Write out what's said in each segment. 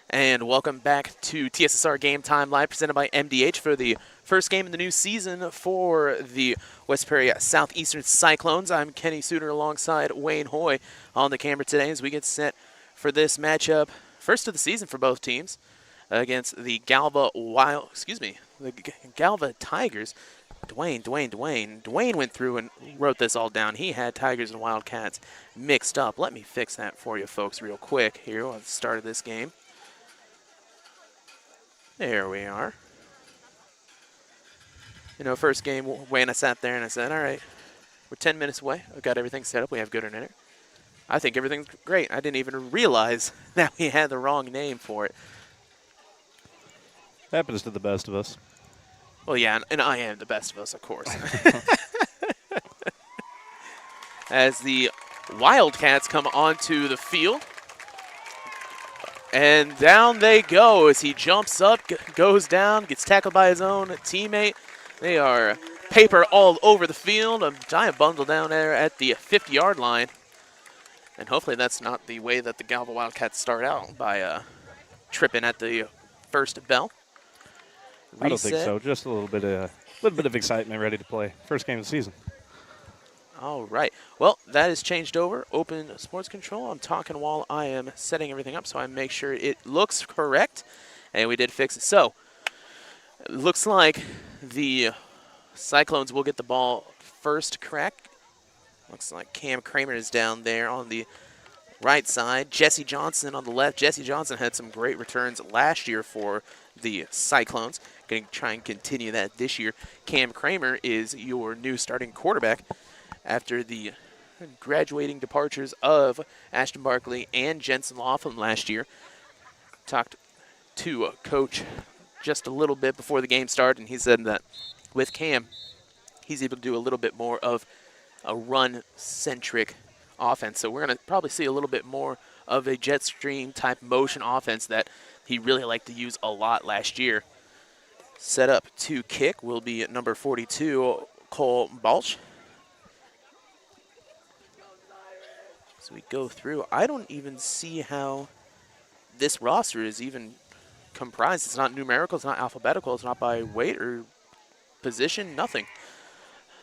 And welcome back to TSSR Game Time Live, presented by MDH for the first game of the new season for the West Prairie Southeastern Cyclones. I'm Kenny Suter alongside Wayne Hoy on the camera today as we get set for this matchup, first of the season for both teams, against the Galva Galva Tigers. Dwayne went through and wrote this all down. He had Tigers and Wildcats mixed up. Let me fix that for you folks real quick here at the start of this game. There we are. You know, first game, Wayne, I sat there and I said, all right, we're 10 minutes away. I've got everything set up. We have good internet. I think everything's great. I didn't even realize that we had the wrong name for it. Happens to the best of us. Well, yeah, and I am the best of us, of course. As the Wildcats come onto the field. And down they go as he jumps up, goes down, gets tackled by his own teammate. They are paper all over the field. A giant bundle down there at the 50-yard line. And hopefully that's not the way that the Galva Wildcats start out, by tripping at the first bell. Reset. I don't think so. Just a little bit of excitement, ready to play. First game of the season. All right. Well, that has changed over. Open sports control. I'm talking while I am setting everything up so I make sure it looks correct. And we did fix it. So, it looks like the Cyclones will get the ball first crack. Looks like Cam Kramer is down there on the right side. Jesse Johnson on the left. Jesse Johnson had some great returns last year for the Cyclones. Going to try and continue that this year. Cam Kramer is your new starting quarterback after the graduating departures of Ashton Barkley and Jensen Laughlin last year. Talked to a coach just a little bit before the game started, and he said that with Cam, he's able to do a little bit more of a run-centric offense. So we're going to probably see a little bit more of a jet stream type motion offense that he really liked to use a lot last year. Set up to kick will be at number 42, Cole Balch. So we go through. I don't even see how this roster is even comprised. It's not numerical. It's not alphabetical. It's not by weight or position. Nothing.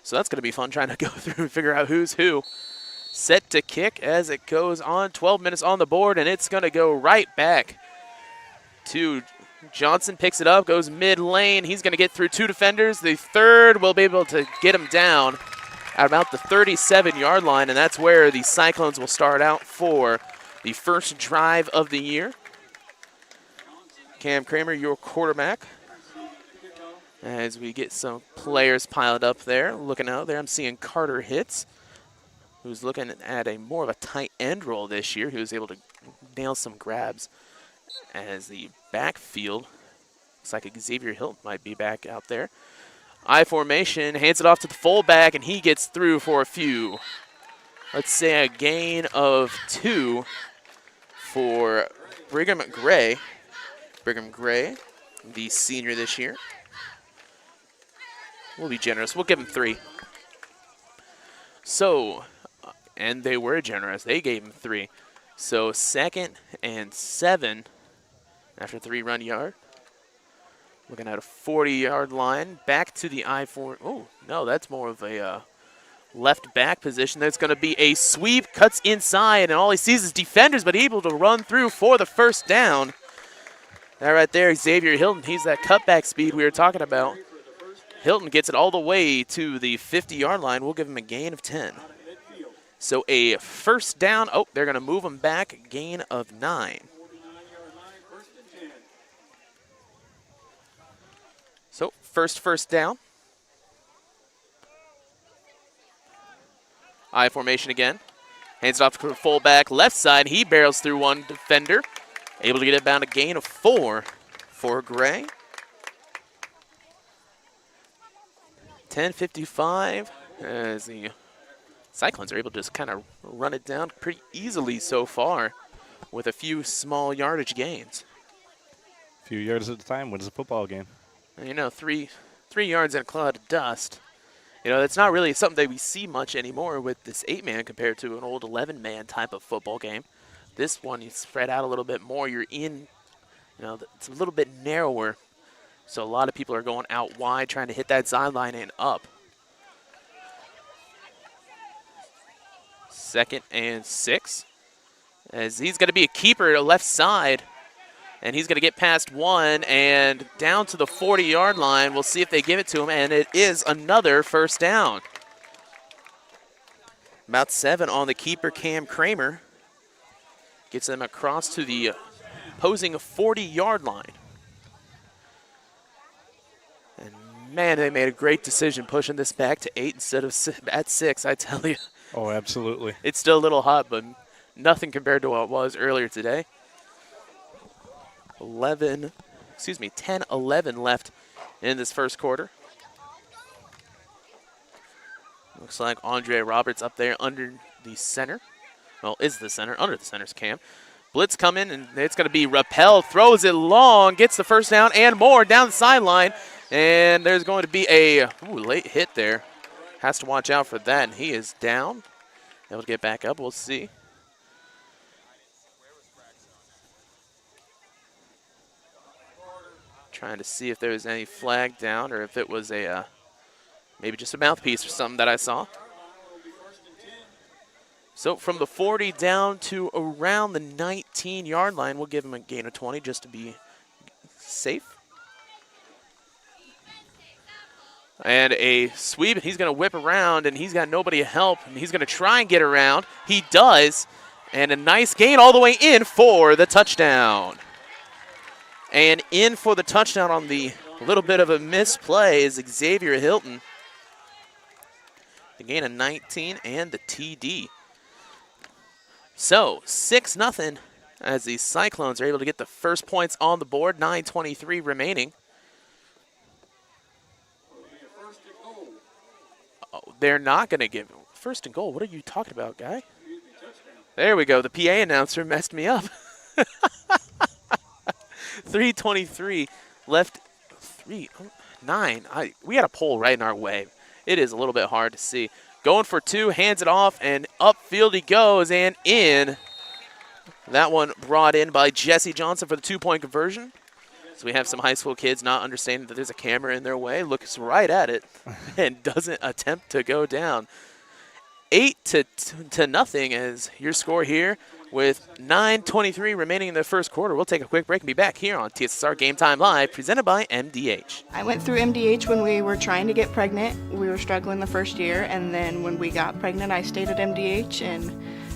So that's going to be fun trying to go through and figure out who's who. Set to kick as it goes on. 12 minutes on the board, and it's going to go right back to Johnson. Picks it up, goes mid-lane. He's going to get through two defenders. The third will be able to get him down at about the 37-yard line, and that's where the Cyclones will start out for the first drive of the year. Cam Kramer, your quarterback. As we get some players piled up there. Looking out there, I'm seeing Carter Hitz, who's looking at a more of a tight end role this year. He was able to nail some grabs as the backfield. Looks like Xavier Hilt might be back out there. I formation, hands it off to the fullback, and he gets through for a few. Let's say a gain of 2 for Brigham Gray. Brigham Gray, the senior this year. We'll be generous. We'll give him 3. So, and they were generous. They gave him 3. So 2nd and 7 after 3 run yard. Looking at a 40-yard line. Back to the I-4. Oh, no, that's more of a left back position. There's going to be a sweep. Cuts inside, and all he sees is defenders, but able to run through for the first down. That right there, Xavier Hilton. He's that cutback speed we were talking about. Hilton gets it all the way to the 50-yard line. We'll give him a gain of 10. So a first down. Oh, they're going to move him back. Gain of 9. So first down. I formation again. Hands it off to the fullback left side. He barrels through one defender. Able to get it down a gain of 4 for Gray. 10:55 as the Cyclones are able to just kind of run it down pretty easily so far with a few small yardage gains. A few yards at a time wins a football game. And, you know, three yards in a cloud of dust. You know, that's not really something that we see much anymore with this 8-man compared to an old 11-man type of football game. This one, you spread out a little bit more. You're in You know, it's a little bit narrower, so a lot of people are going out wide trying to hit that sideline and up. 2nd and 6, as he's going to be a keeper to left side, and he's going to get past one and down to the 40-yard line. We'll see if they give it to him, and it is another first down. About 7 on the keeper, Cam Kramer. Gets them across to the opposing 40-yard line. And man, they made a great decision pushing this back to 8 instead of at 6, I tell you. Oh, absolutely. It's still a little hot, but nothing compared to what it was earlier today. 10-11 left in this first quarter. Looks like Andre Roberts up there under the center. Well, is the center. Under the center's Cam. Blitz coming, and it's going to be Rappel. Throws it long, gets the first down and more down the sideline. And there's going to be a late hit there. Has to watch out for that, and he is down. Able to get back up. We'll see. Trying to see if there was any flag down or if it was a maybe just a mouthpiece or something that I saw. So from the 40 down to around the 19-yard line, we'll give him a gain of 20 just to be safe. And a sweep, he's going to whip around, and he's got nobody to help, and he's going to try and get around. He does, and a nice gain all the way in for the touchdown. And in for the touchdown on the little bit of a misplay is Xavier Hilton. The gain of 19 and the TD. So 6-0 as the Cyclones are able to get the first points on the board. 9:23 remaining. Oh, they're not going to give first and goal. What are you talking about, guy? There we go. The PA announcer messed me up. 3:23 left. 9. We got a pole right in our way. It is a little bit hard to see. Going for 2, hands it off, and upfield he goes, and in. That one brought in by Jesse Johnson for the 2-point conversion. So we have some high school kids not understanding that there's a camera in their way, looks right at it, and doesn't attempt to go down. 8-0 is your score here with 9:23 remaining in the first quarter. We'll take a quick break and be back here on TSSR Game Time Live, presented by MDH. I went through MDH when we were trying to get pregnant. We were struggling the first year, and then when we got pregnant, I stayed at MDH and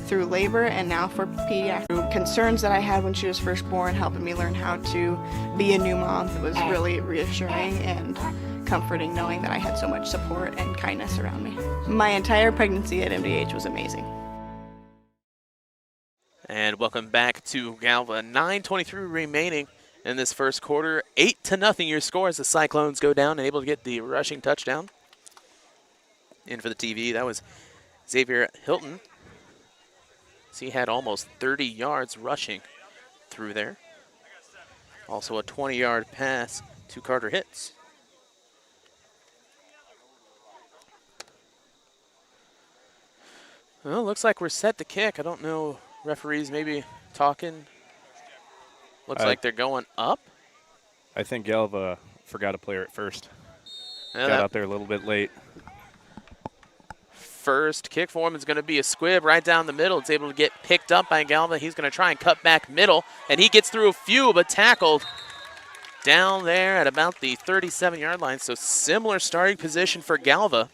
through labor and now for pediatric. Concerns that I had when she was first born, helping me learn how to be a new mom. It was really reassuring and comforting knowing that I had so much support and kindness around me. My entire pregnancy at MDH was amazing. And welcome back to Galva. 9:23 remaining in this first quarter. 8-0 your score as the Cyclones go down and able to get the rushing touchdown. In for the TV, that was Xavier Hilton. So he had almost 30 yards rushing through there. Also a 20-yard pass to Carter Hitz. Well, looks like we're set to kick. I don't know. Referees maybe talking. Looks like they're going up. I think Galva forgot a player at first. Yeah, Got out there a little bit late. First kick for him is going to be a squib right down the middle. It's able to get picked up by Galva. He's going to try and cut back middle, and he gets through a few, but tackled down there at about the 37-yard line. So similar starting position for Galva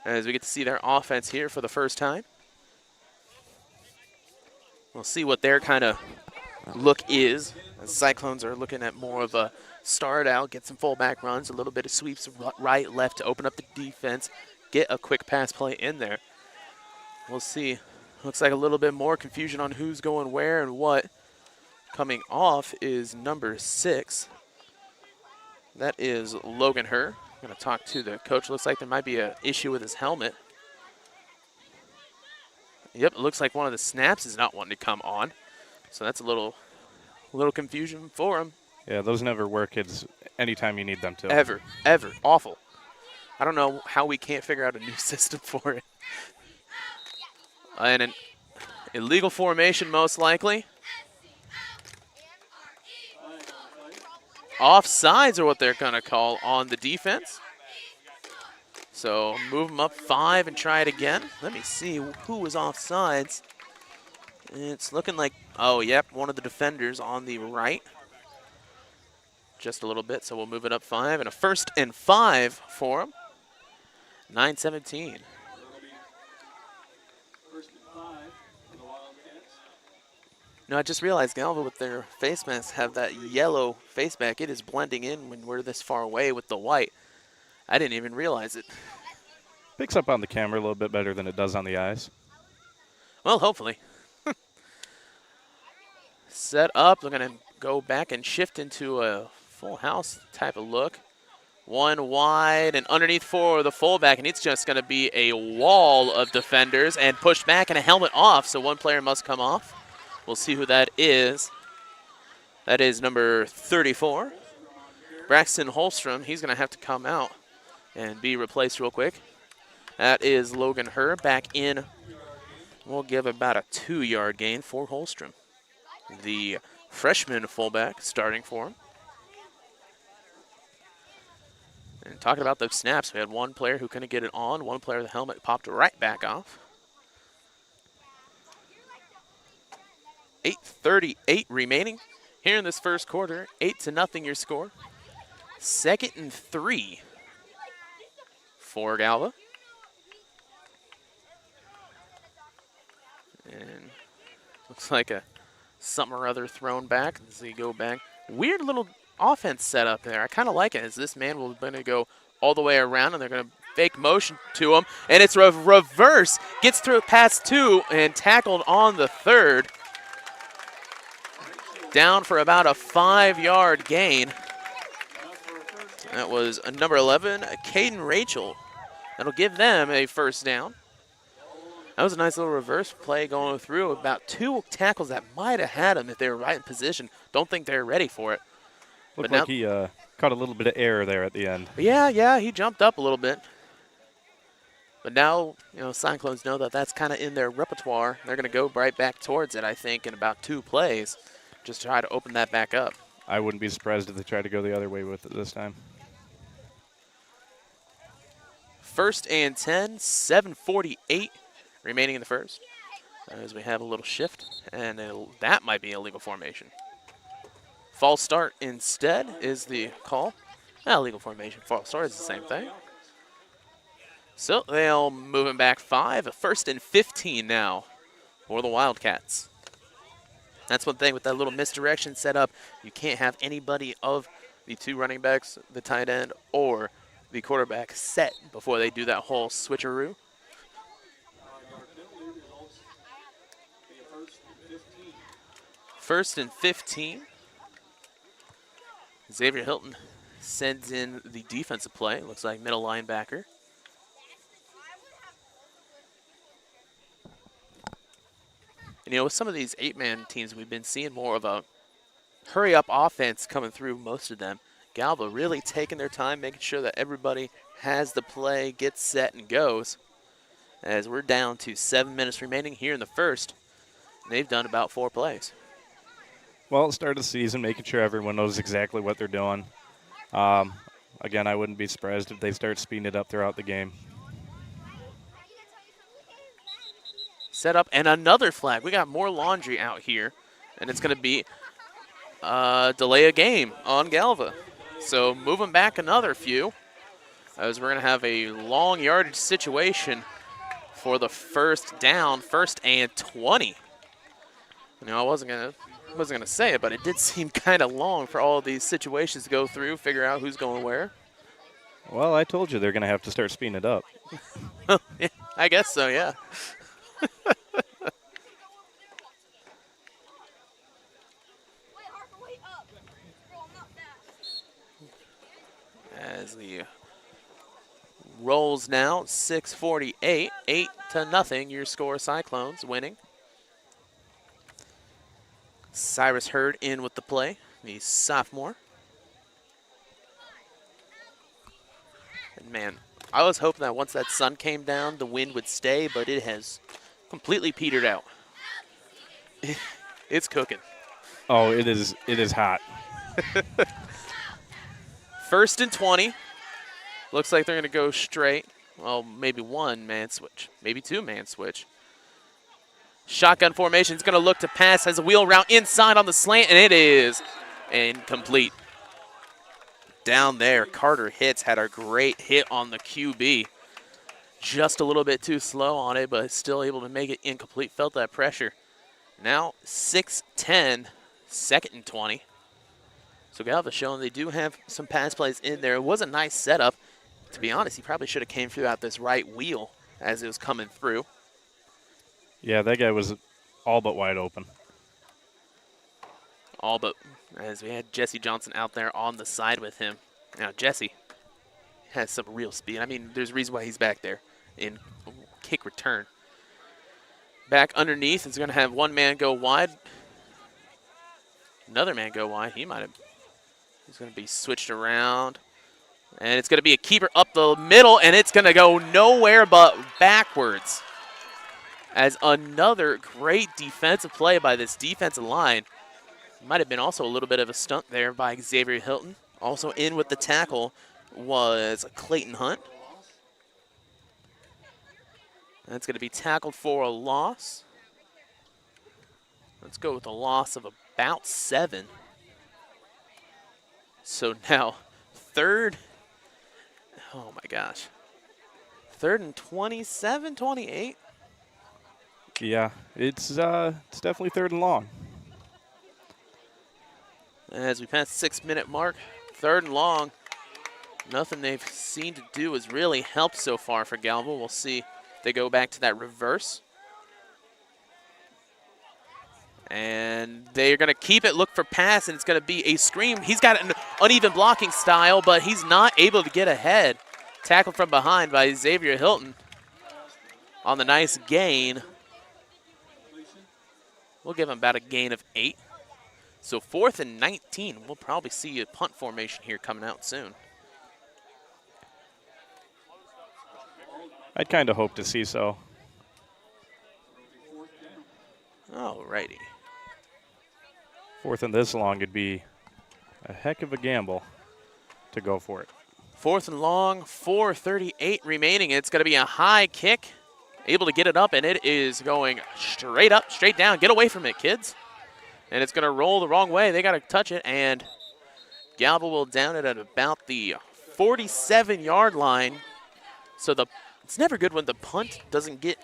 as we get to see their offense here for the first time. We'll see what their kind of look is. The Cyclones are looking at more of a start out, get some fullback runs, a little bit of sweeps right, left to open up the defense, get a quick pass play in there. We'll see. Looks like a little bit more confusion on who's going where and what. Coming off is number 6. That is Logan Herr. I'm going to talk to the coach. Looks like there might be an issue with his helmet. Yep, it looks like one of the snaps is not wanting to come on. So that's a little confusion for him. Yeah, those never work. It's anytime you need them to. Ever. Awful. I don't know how we can't figure out a new system for it. And an illegal formation most likely. offsides are what they're going to call on the defense. So move them up 5 and try it again. Let me see who was offsides. It's looking like, oh, yep, one of the defenders on the right. Just a little bit, so we'll move it up 5. And a 1st and 5 for them. 9-17. No, I just realized Galva with their face masks have that yellow face mask. It is blending in when we're this far away with the white. I didn't even realize it. Picks up on the camera a little bit better than it does on the eyes. Well, hopefully. Set up. We're going to go back and shift into a full house type of look. One wide and underneath for the fullback, and it's just going to be a wall of defenders and pushed back and a helmet off, so one player must come off. We'll see who that is. That is number 34. Braxton Holstrom, he's going to have to come out and be replaced real quick. That is Logan Herr back in. We'll give about a 2-yard gain for Holstrom. The freshman fullback starting for him. And talking about those snaps, we had one player who couldn't get it on. One player, the helmet popped right back off. 8:38 remaining here in this first quarter. 8-0 your score. 2nd and 3 for Galva. And looks like a something or other thrown back as they go back. Weird little offense set up there. I kind of like it as this man will going to go all the way around and they're going to fake motion to him. And it's reverse. Gets through past 2 and tackled on the 3rd. Down for about a 5-yard gain. That was number 11, Caden Rachel. That'll give them a 1st down. That was a nice little reverse play going through. About 2 tackles that might have had him if they were right in position. Don't think they're ready for it. Looked like he caught a little bit of air there at the end. Yeah, he jumped up a little bit. But now, Cyclones know that that's kind of in their repertoire. They're going to go right back towards it, I think, in about 2 plays. Just try to open that back up. I wouldn't be surprised if they tried to go the other way with it this time. 1st and 10, 7:48 remaining in the first. As we have a little shift, and that might be a illegal formation. False start instead is the call. Illegal formation, false start is the same thing. So they'll move him back 5. 1st and 15 now for the Wildcats. That's one thing with that little misdirection setup. You can't have anybody of the 2 running backs, the tight end, or the quarterback set before they do that whole switcheroo. First and 15. Xavier Hilton sends in the defensive play. Looks like middle linebacker. And, with some of these 8-man teams, we've been seeing more of a hurry-up offense coming through, most of them. Galva really taking their time, making sure that everybody has the play, gets set, and goes. As we're down to 7 minutes remaining here in the first. And they've done about 4 plays. Well, at the start of the season, making sure everyone knows exactly what they're doing. Again, I wouldn't be surprised if they start speeding it up throughout the game. Set up, and another flag. We got more laundry out here, and it's going to be delay a game on Galva. So moving back another few, as we're going to have a long yardage situation for the 1st down, 1st and 20. I wasn't gonna say it, but it did seem kind of long for all of these situations to go through, figure out who's going where. Well, I told you they're going to have to start speeding it up. Yeah, I guess so, yeah. As the rolls now, 6:48, 8-0, your score, Cyclones winning. Cyrus Hurd in with the play, the sophomore. And man, I was hoping that once that sun came down, the wind would stay, but it has completely petered out. It's cooking. Oh, it is hot. 1st and 20. Looks like they're going to go straight. Well, maybe one man switch, maybe two man switch. Shotgun formation is going to look to pass, has a wheel route inside on the slant, and it is incomplete. Down there, Carter Hitz had a great hit on the QB. Just a little bit too slow on it, but still able to make it incomplete. Felt that pressure. Now 6-10, 2nd and 20. So Galva showing they do have some pass plays in there. It was a nice setup. To be honest, he probably should have came through out this right wheel as it was coming through. Yeah, that guy was all but wide open. All but, as we had Jesse Johnson out there on the side with him. Now Jesse has some real speed. I mean, there's a reason why he's back there in kick return. Back underneath is going to have one man go wide. Another man go wide. He's going to be switched around. And it's going to be a keeper up the middle, and it's going to go nowhere but backwards. As another great defensive play by this defensive line. Might have been also a little bit of a stunt there by Xavier Hilton. Also in with the tackle was Clayton Hunt. That's going to be tackled for a loss. Let's go with a loss of about 7. So now 3rd. Oh my gosh. 3rd and 27, 28. Yeah, it's definitely 3rd and long. As we pass the 6-minute mark, 3rd and long. Nothing they've seen to do has really helped so far for Galva. We'll see if they go back to that reverse. And they're going to keep it, look for pass, and it's going to be a screen. He's got an uneven blocking style, but he's not able to get ahead. Tackled from behind by Xavier Hilton on the nice gain. We'll give him about a gain of 8. So 4th and 19. We'll probably see a punt formation here coming out soon. I'd kind of hope to see so. All righty. 4th and this long would be a heck of a gamble to go for it. 4th and long, 4:38 remaining. It's going to be a high kick. Able to get it up, and it is going straight up, straight down. Get away from it, kids. And it's going to roll the wrong way. They got to touch it, and Galva will down it at about the 47-yard line. So it's never good when the punt doesn't get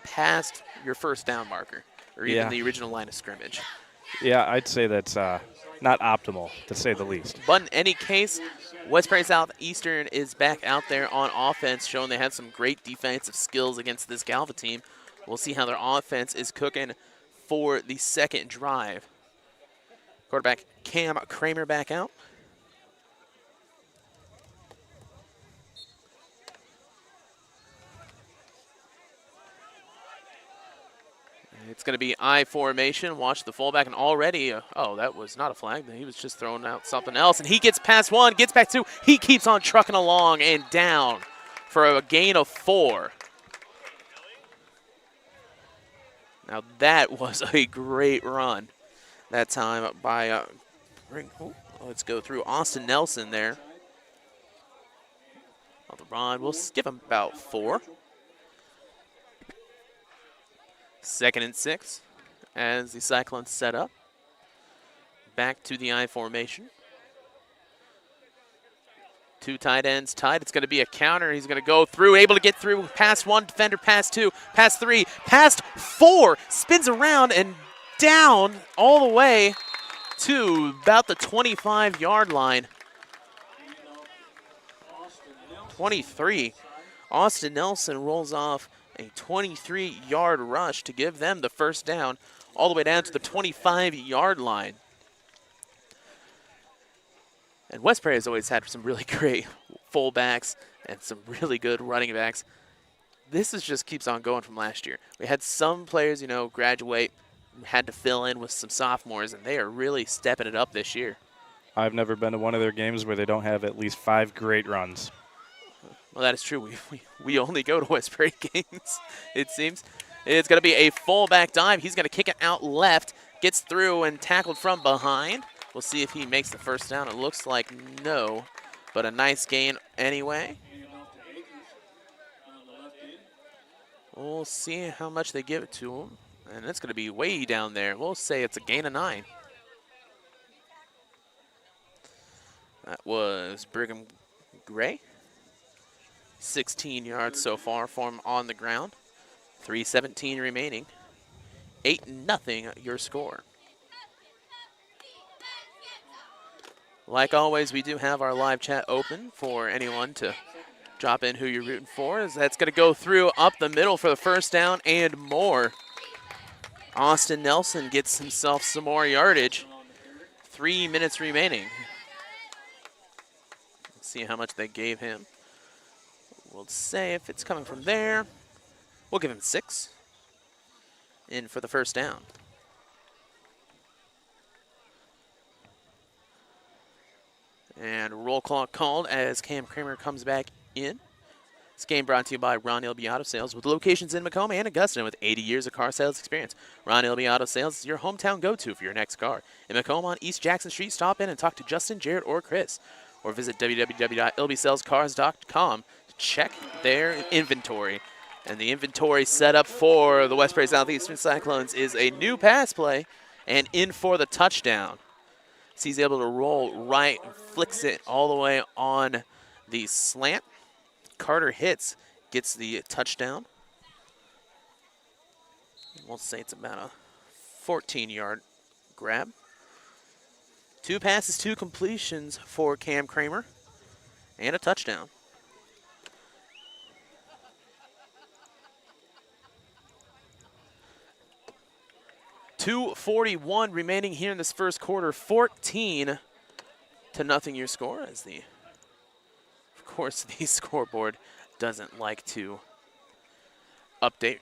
past your first down marker or even the original line of scrimmage. Yeah, I'd say that's not optimal, to say the least. But in any case, West Prairie Southeastern is back out there on offense, showing they have some great defensive skills against this Galva team. We'll see how their offense is cooking for the second drive. Quarterback Cam Kramer back out. It's going to be I formation. Watch the fullback, and already, oh, that was not a flag. He was just throwing out something else, and he gets past 1, gets back 2. He keeps on trucking along and down for a gain of 4. Now that was a great run that time by, let's go through Austin Nelson there. On the run, we'll give him about 4. 2nd and 6 as the Cyclones set up. Back to the I formation. 2 tight ends tied. It's going to be a counter. He's going to go through, able to get through. Past 1 defender, past 2, past 3, past 4. Spins around and down all the way to about the 25-yard line. 23. Austin Nelson rolls off a 23-yard rush to give them the first down all the way down to the 25-yard line. And West Prairie has always had some really great fullbacks and some really good running backs. This just keeps on going from last year. We had some players, graduate, had to fill in with some sophomores, and they are really stepping it up this year. I've never been to one of their games where they don't have at least 5 great runs. Well, that is true. We only go to West Prairie games, it seems. It's going to be a fullback dive. He's going to kick it out left, gets through and tackled from behind. We'll see if he makes the first down. It looks like no. but a nice gain anyway. We'll see how much they give it to him, and it's going to be way down there. We'll say it's a gain of 9. That was Brigham Gray. 16 yards so far for him on the ground. 3:17 remaining. 8-0 your score. Like always, we do have our live chat open for anyone to drop in who you're rooting for. As that's going to go through up the middle for the first down and more. Austin Nelson gets himself some more yardage. 3 minutes remaining. Let's see how much they gave him. We'll say if it's coming from there, we'll give him 6. In for the first down. And roll call called as Cam Kramer comes back in. This game brought to you by Ron Ilby Auto Sales with locations in Macomb and Augusta with 80 years of car sales experience. Ron Ilby Auto Sales is your hometown go-to for your next car. In Macomb on East Jackson Street, stop in and talk to Justin, Jared, or Chris. Or visit www.ilbysalescars.com to check their inventory. And the inventory setup for the West Prairie Southeastern Cyclones is a new pass play and in for the touchdown. So he's able to roll right, flicks it all the way on the slant. Carter hits, gets the touchdown. We'll say it's about a 14-yard grab. 2 passes, 2 completions for Cam Kramer, and a touchdown. .241 remaining here in this first quarter. 14-0 your score, as the, of course, the scoreboard doesn't like to update.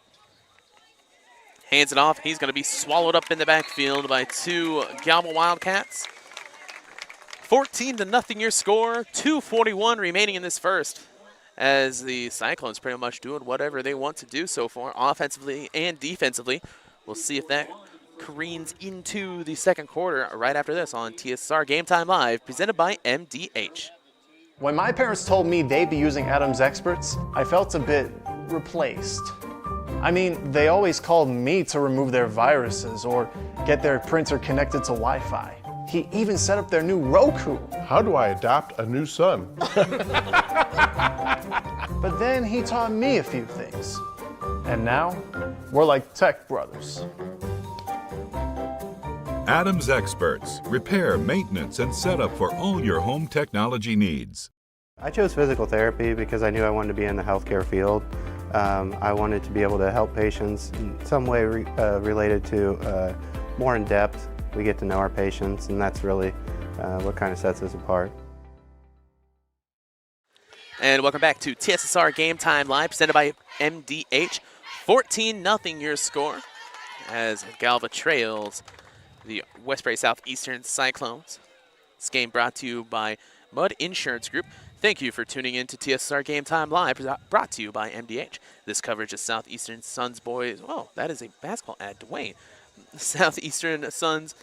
Hands it off. He's going to be swallowed up in the backfield by 2 Galva Wildcats. 14-0 your score. 2:41 remaining in this first, as the Cyclones pretty much doing whatever they want to do so far, offensively and defensively. We'll see if that careens into the second quarter right after this on TSSR Game Time Live, presented by MDH. When my parents told me they'd be using Adams Experts, I felt a bit replaced. I mean, they always called me to remove their viruses or get their printer connected to Wi-Fi. He even set up their new Roku. How do I adopt a new son? But then he taught me a few things. And now, we're like tech brothers. Adams Experts. Repair, maintenance, and setup for all your home technology needs. I chose physical therapy because I knew I wanted to be in the healthcare field. I wanted to be able to help patients in some way related to more in depth. We get to know our patients, and that's really what kind of sets us apart. And welcome back to TSSR Game Time Live, presented by MDH. 14-0 your score, as Galva trails the West Prairie Southeastern Cyclones. This game brought to you by Mudd Insurance Group. Thank you for tuning in to TSSR Game Time Live, brought to you by MDH. This coverage of Southeastern Suns boys. Oh, that is a basketball ad, Dwayne. Southeastern Suns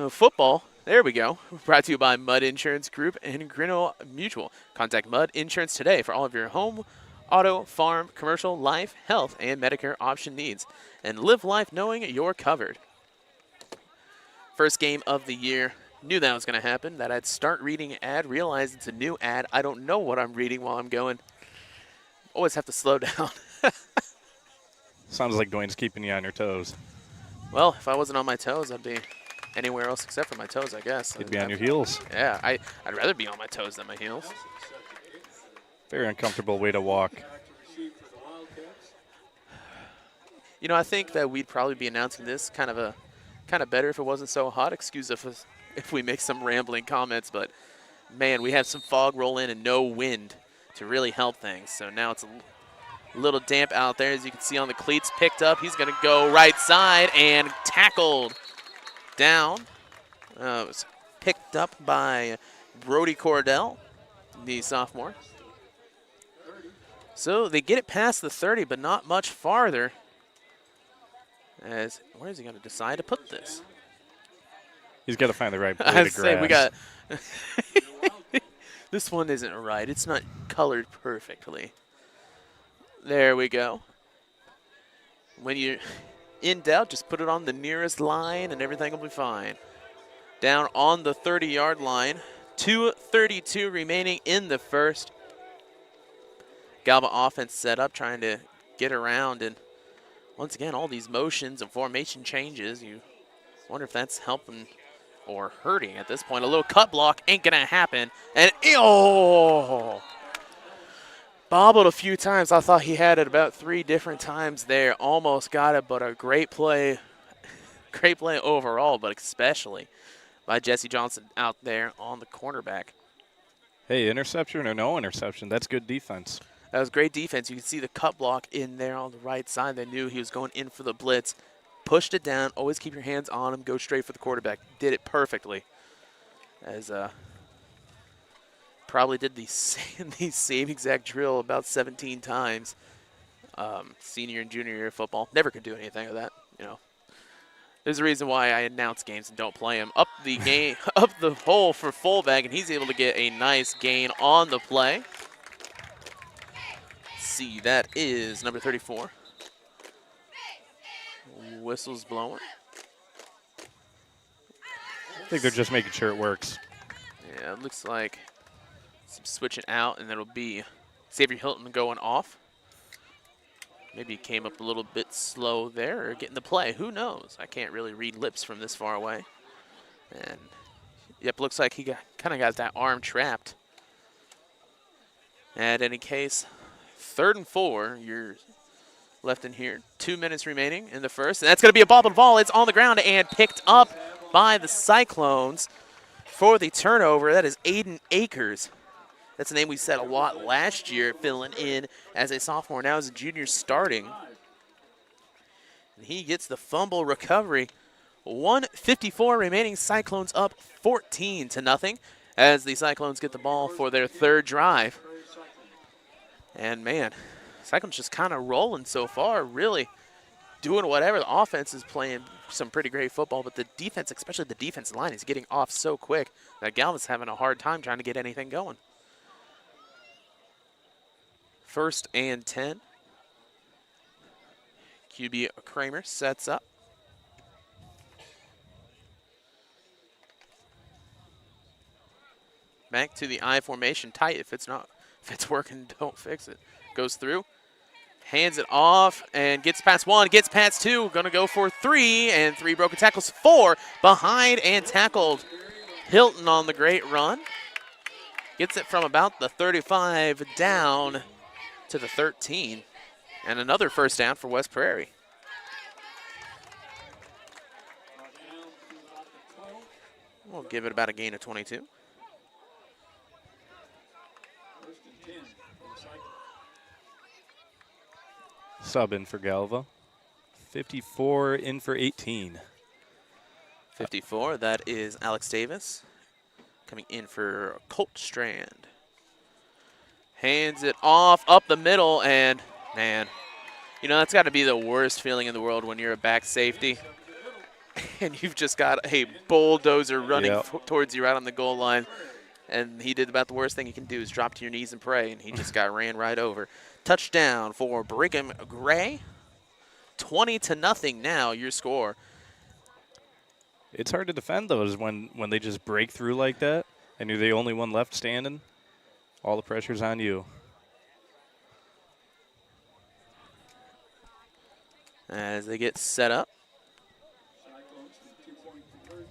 football. There we go. Brought to you by Mudd Insurance Group and Grinnell Mutual. Contact Mudd Insurance today for all of your home, auto, farm, commercial, life, health, and Medicare option needs. And live life knowing you're covered. First game of the year. Knew that was going to happen, that I'd start reading an ad, realize it's a new ad. I don't know what I'm reading while I'm going. Always have to slow down. Sounds like Dwayne's keeping you on your toes. Well, if I wasn't on my toes, I'd be anywhere else except for my toes, I guess. You'd be on your heels. Yeah, I'd rather be on my toes than my heels. Very uncomfortable way to walk. You know, I think that we'd probably be announcing this kind of better if it wasn't so hot. Excuse us if we make some rambling comments, but man, we have some fog roll in and no wind to really help things. So now it's a little damp out there, as you can see on the cleats. Picked up. He's going to go right side and tackled down. It was picked up by Brody Cordell, the sophomore. So they get it past the 30, but not much farther. As where is he going to decide to put this? He's got to find the right way I to say grasp. we got This one isn't right. It's not colored perfectly. There we go. When you're in doubt, just put it on the nearest line and everything will be fine. Down on the 30-yard line. 2:32 remaining in the first. Galva offense set up, trying to get around. And once again, all these motions and formation changes, you wonder if that's helping or hurting at this point. A little cut block ain't going to happen. And, oh! Bobbled a few times. I thought he had it about 3 different times there. Almost got it, but a great play. Great play overall, but especially by Jesse Johnson out there on the cornerback. Hey, interception or no interception, that's good defense. That was great defense. You can see the cut block in there on the right side. They knew he was going in for the blitz. Pushed it down. Always keep your hands on him. Go straight for the quarterback. Did it perfectly. As probably did the same exact drill about 17 times. Senior and junior year of football. Never could do anything with that, you know. There's a reason why I announce games and don't play them. Up the game, up the hole for fullback, and he's able to get a nice gain on the play. Let's see, that is number 34. Whistle's blowing. I think they're just making sure it works. Yeah, it looks like some switching out, and it'll be Xavier Hilton going off. Maybe he came up a little bit slow there or getting the play. Who knows? I can't really read lips from this far away. And, yep, looks like he kind of got that arm trapped. At any case, 3rd and 4. You're left in here. 2 minutes remaining in the first. And that's going to be a bobbled ball. It's on the ground and picked up by the Cyclones for the turnover. That is Aiden Akers. That's a name we said a lot last year, filling in as a sophomore, now as a junior starting. And he gets the fumble recovery. 1:54 remaining, Cyclones up 14-0 as the Cyclones get the ball for their 3rd drive. And man, Cyclones just kind of rolling so far, really doing whatever. The offense is playing some pretty great football, but the defense, especially the defensive line, is getting off so quick that Galva's having a hard time trying to get anything going. 1st and 10. QB Kramer sets up. Back to the I formation, tight. If it's working, don't fix it. Goes through, hands it off, and gets past 1, gets past 2. Gonna go for 3, and 3 broken tackles. 4 behind and tackled. Hilton on the great run. Gets it from about the 35 down to the 13, and another first down for West Prairie. We'll give it about a gain of 22. Sub in for Galva. 54 in for 18. 54, that is Alex Davis. Coming in for Colt Strand. Hands it off up the middle, and man, you know, that's got to be the worst feeling in the world when you're a back safety and you've just got a bulldozer running towards you right on the goal line. And he did about the worst thing you can do is drop to your knees and pray, and he just got ran right over. Touchdown for Brigham Gray. 20-0 now, your score. It's hard to defend those when they just break through like that and you're the only one left standing. All the pressure's on you. As they get set up.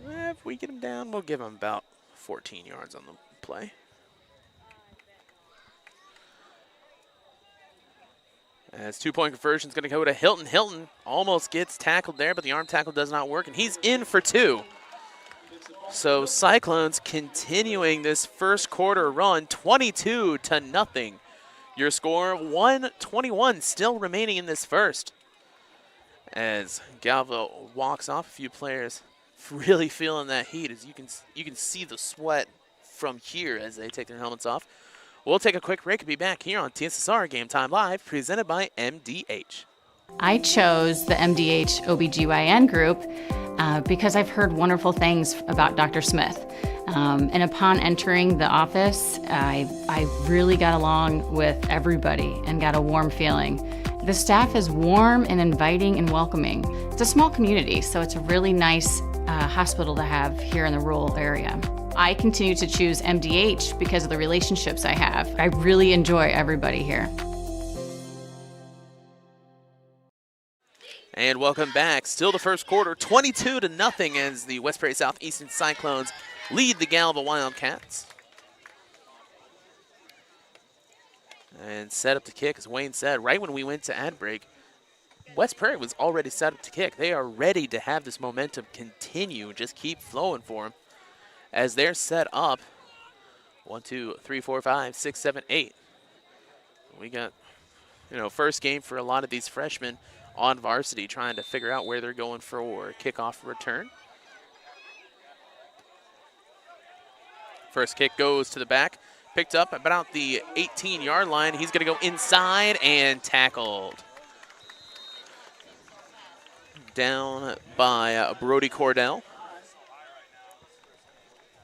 If we get him down, we'll give him about 14 yards on the play. As 2-point conversion is going to go to Hilton. Hilton almost gets tackled there, but the arm tackle does not work, and he's in for 2. So Cyclones continuing this first quarter run, 22-0. Your score, 1:21 still remaining in this first. As Galva walks off, a few players really feeling that heat. As you can see the sweat from here as they take their helmets off. We'll take a quick break and be back here on TSSR Game Time Live, presented by MDH. I chose the MDH OBGYN group because I've heard wonderful things about Dr. Smith. And upon entering the office, I really got along with everybody and got a warm feeling. The staff is warm and inviting and welcoming. It's a small community, so it's a really nice hospital to have here in the rural area. I continue to choose MDH because of the relationships I have. I really enjoy everybody here. And welcome back. Still the first quarter, 22-0 as the West Prairie Southeastern Cyclones lead the Galva Wildcats. And set up to kick, as Wayne said, right when we went to ad break, West Prairie was already set up to kick. They are ready to have this momentum continue, just keep flowing for them. As they're set up, 1, 2, 3, 4, 5, 6, 7, 8. We got, first game for a lot of these freshmen on varsity, trying to figure out where they're going for kickoff return. First kick goes to the back, picked up about the 18-yard line. He's going to go inside and tackled. Down by Brody Cordell.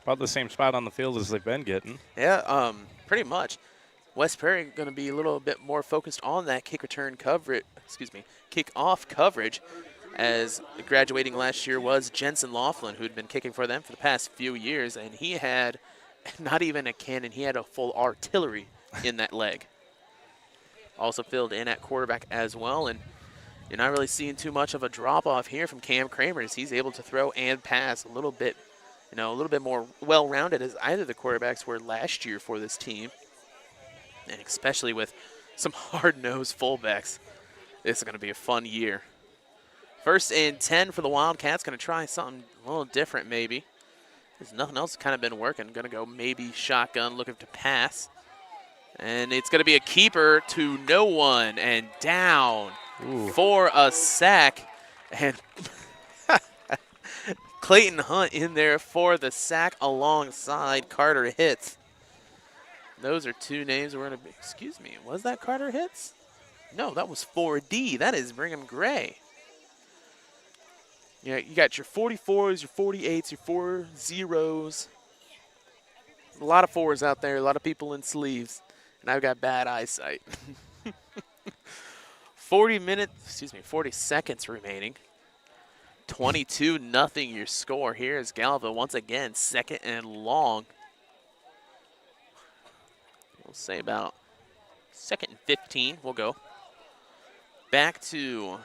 About the same spot on the field as they've been getting. Yeah, pretty much. West Prairie going to be a little bit more focused on that kickoff coverage, as graduating last year was Jensen Laughlin, who'd been kicking for them for the past few years, and he had not even a cannon, he had a full artillery in that leg. Also filled in at quarterback as well, and you're not really seeing too much of a drop-off here from Cam Kramer, as he's able to throw and pass a little bit more well-rounded as either the quarterbacks were last year for this team. And especially with some hard-nosed fullbacks, this is going to be a fun year. 1st and 10 for the Wildcats. Going to try something a little different maybe. There's nothing else kind of been working. Going to go maybe shotgun, looking to pass. And it's going to be a keeper to no one and down for a sack. And Clayton Hunt in there for the sack alongside Carter Hitz. Those are two names we're going to be. Excuse me, was that Carter Hitz? No, that was 4D. That is Brigham Gray. Yeah, you got your 44s, your 48s, your 40s. A lot of 4s out there, a lot of people in sleeves, and I've got bad eyesight. 40 seconds remaining. 22-0 your score here as Galva once again, 2nd and long. We'll say about 2nd and 15, we'll go. Back to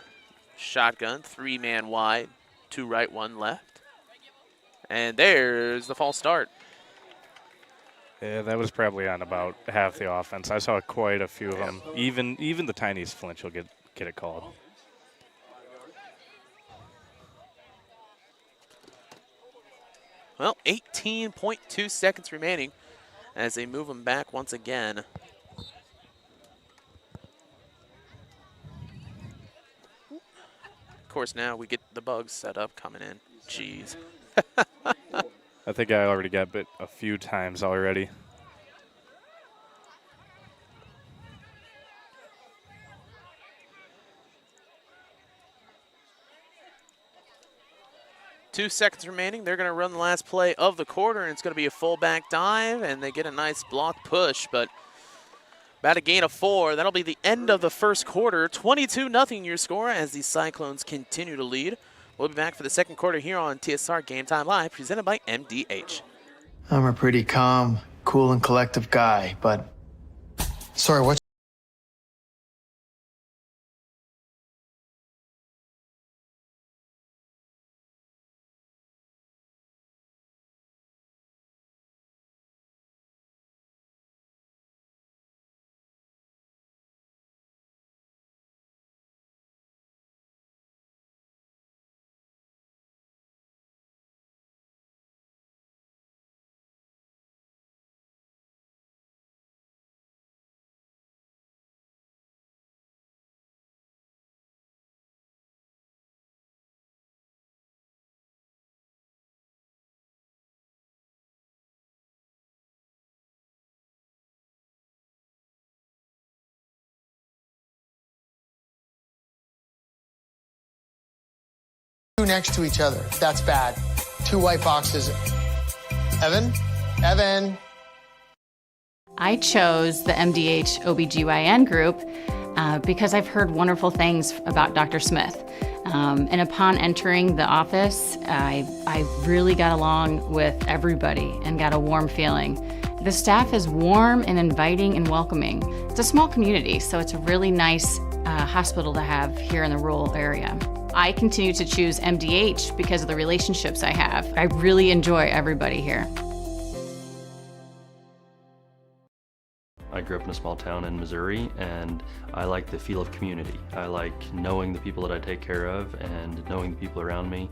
shotgun, 3-man wide, 2 right, 1 left. And there's the false start. Yeah, that was probably on about half the offense. I saw quite a few of them. Even the tiniest flinch will get it called. Well, 18.2 seconds remaining as they move them back once again. Of course, now we get the bugs set up coming in. Jeez. I think I already got bit a few times already. Two seconds remaining. They're going to run the last play of the quarter, and it's going to be a fullback dive, and they get a nice block push, but about a gain of 4. That'll be the end of the first quarter. 22-0 your score as the Cyclones continue to lead. We'll be back for the second quarter here on TSSR Game Time Live, presented by MDH. I'm a pretty calm, cool, and collective guy, but... Sorry, what? Two next to each other. That's bad. 2 white boxes. Evan? Evan? I chose the MDH OBGYN group because I've heard wonderful things about Dr. Smith. And upon entering the office, I really got along with everybody and got a warm feeling. The staff is warm and inviting and welcoming. It's a small community, so it's a really nice hospital to have here in the rural area. I continue to choose MDH because of the relationships I have. I really enjoy everybody here. I grew up in a small town in Missouri, and I like the feel of community. I like knowing the people that I take care of and knowing the people around me,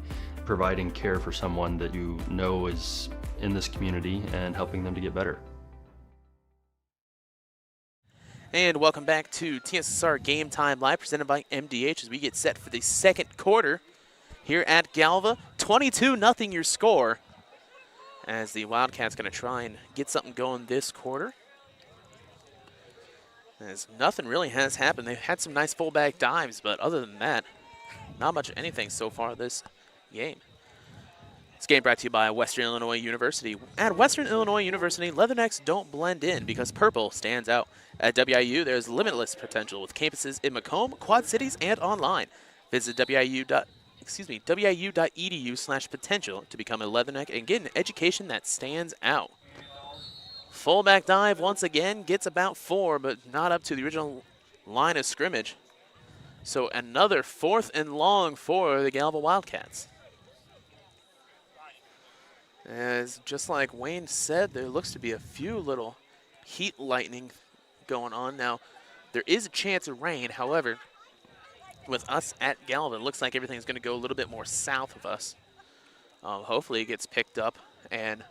providing care for someone that you know is in this community and helping them to get better. And welcome back to TSSR Game Time Live, presented by MDH, as we get set for the second quarter here at Galva. 22-0 your score, as the Wildcats going to try and get something going this quarter. As nothing really has happened. They've had some nice fullback dives, but other than that, not much of anything so far this game. This game brought to you by Western Illinois University. At Western Illinois University, Leathernecks don't blend in because purple stands out. At WIU, there's limitless potential with campuses in Macomb, Quad Cities, and online. Visit wiu.edu/potential to become a Leatherneck and get an education that stands out. Fullback dive once again gets about 4, but not up to the original line of scrimmage. So another 4th and long for the Galva Wildcats. As just like Wayne said, there looks to be a few little heat lightning going on. Now, there is a chance of rain. However, with us at Galva, it looks like everything's going to go a little bit more south of us. Hopefully it gets picked up and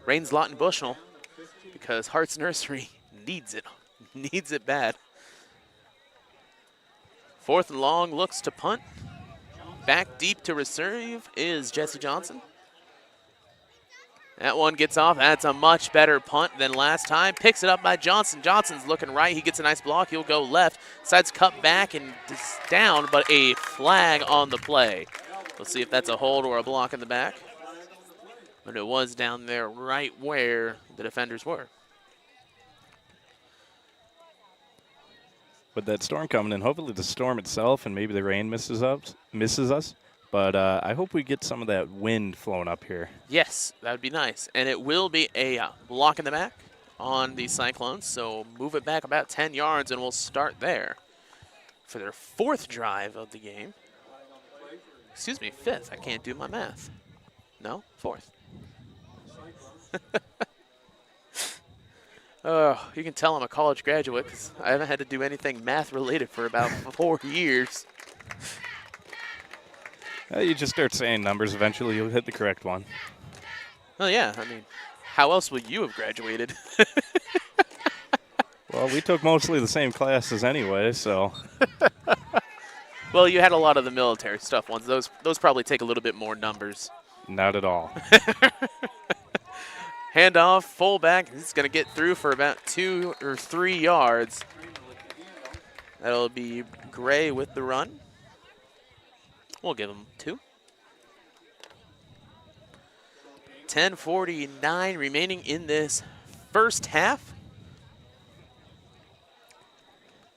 rains a lot in Bushnell, because Hart's Nursery needs it bad. 4th and long, looks to punt. Back deep to receive is Jesse Johnson. That one gets off. That's a much better punt than last time. Picks it up by Johnson. Johnson's looking right. He gets a nice block. He'll go left. Decides to cut back and it's down, but a flag on the play. Let's see if that's a hold or a block in the back. But it was down there right where the defenders were. With that storm coming in, hopefully the storm itself and maybe the rain misses us. But I hope we get some of that wind flowing up here. Yes, that would be nice. And it will be a block in the back on the Cyclones. So move it back about 10 yards and we'll start there for their 4th drive of the game. Excuse me, 5th. I can't do my math. No, 4th. Oh, you can tell I'm a college graduate because I haven't had to do anything math related for about 4 years. You just start saying numbers, eventually you'll hit the correct one. Well, yeah, I mean, how else would you have graduated? Well, we took mostly the same classes anyway, so. Well, you had a lot of the military stuff ones. Those probably take a little bit more numbers. Not at all. Handoff, fullback. He's going to get through for about 2 or 3 yards. That'll be Gray with the run. We'll give him 2. 10:49 remaining in this first half.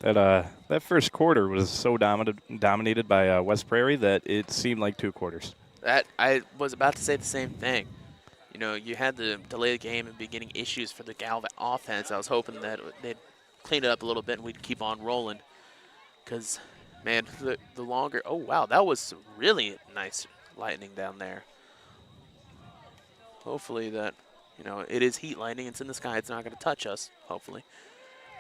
That first quarter was so dominated by West Prairie that it seemed like 2 quarters. That I was about to say the same thing. You know, you had to delay the game and beginning issues for the Galva offense. I was hoping that they'd clean it up a little bit and we'd keep on rolling. Because, man, the longer – oh, wow, that was really nice lightning down there. Hopefully that, you know, it is heat lightning. It's in the sky. It's not going to touch us, hopefully.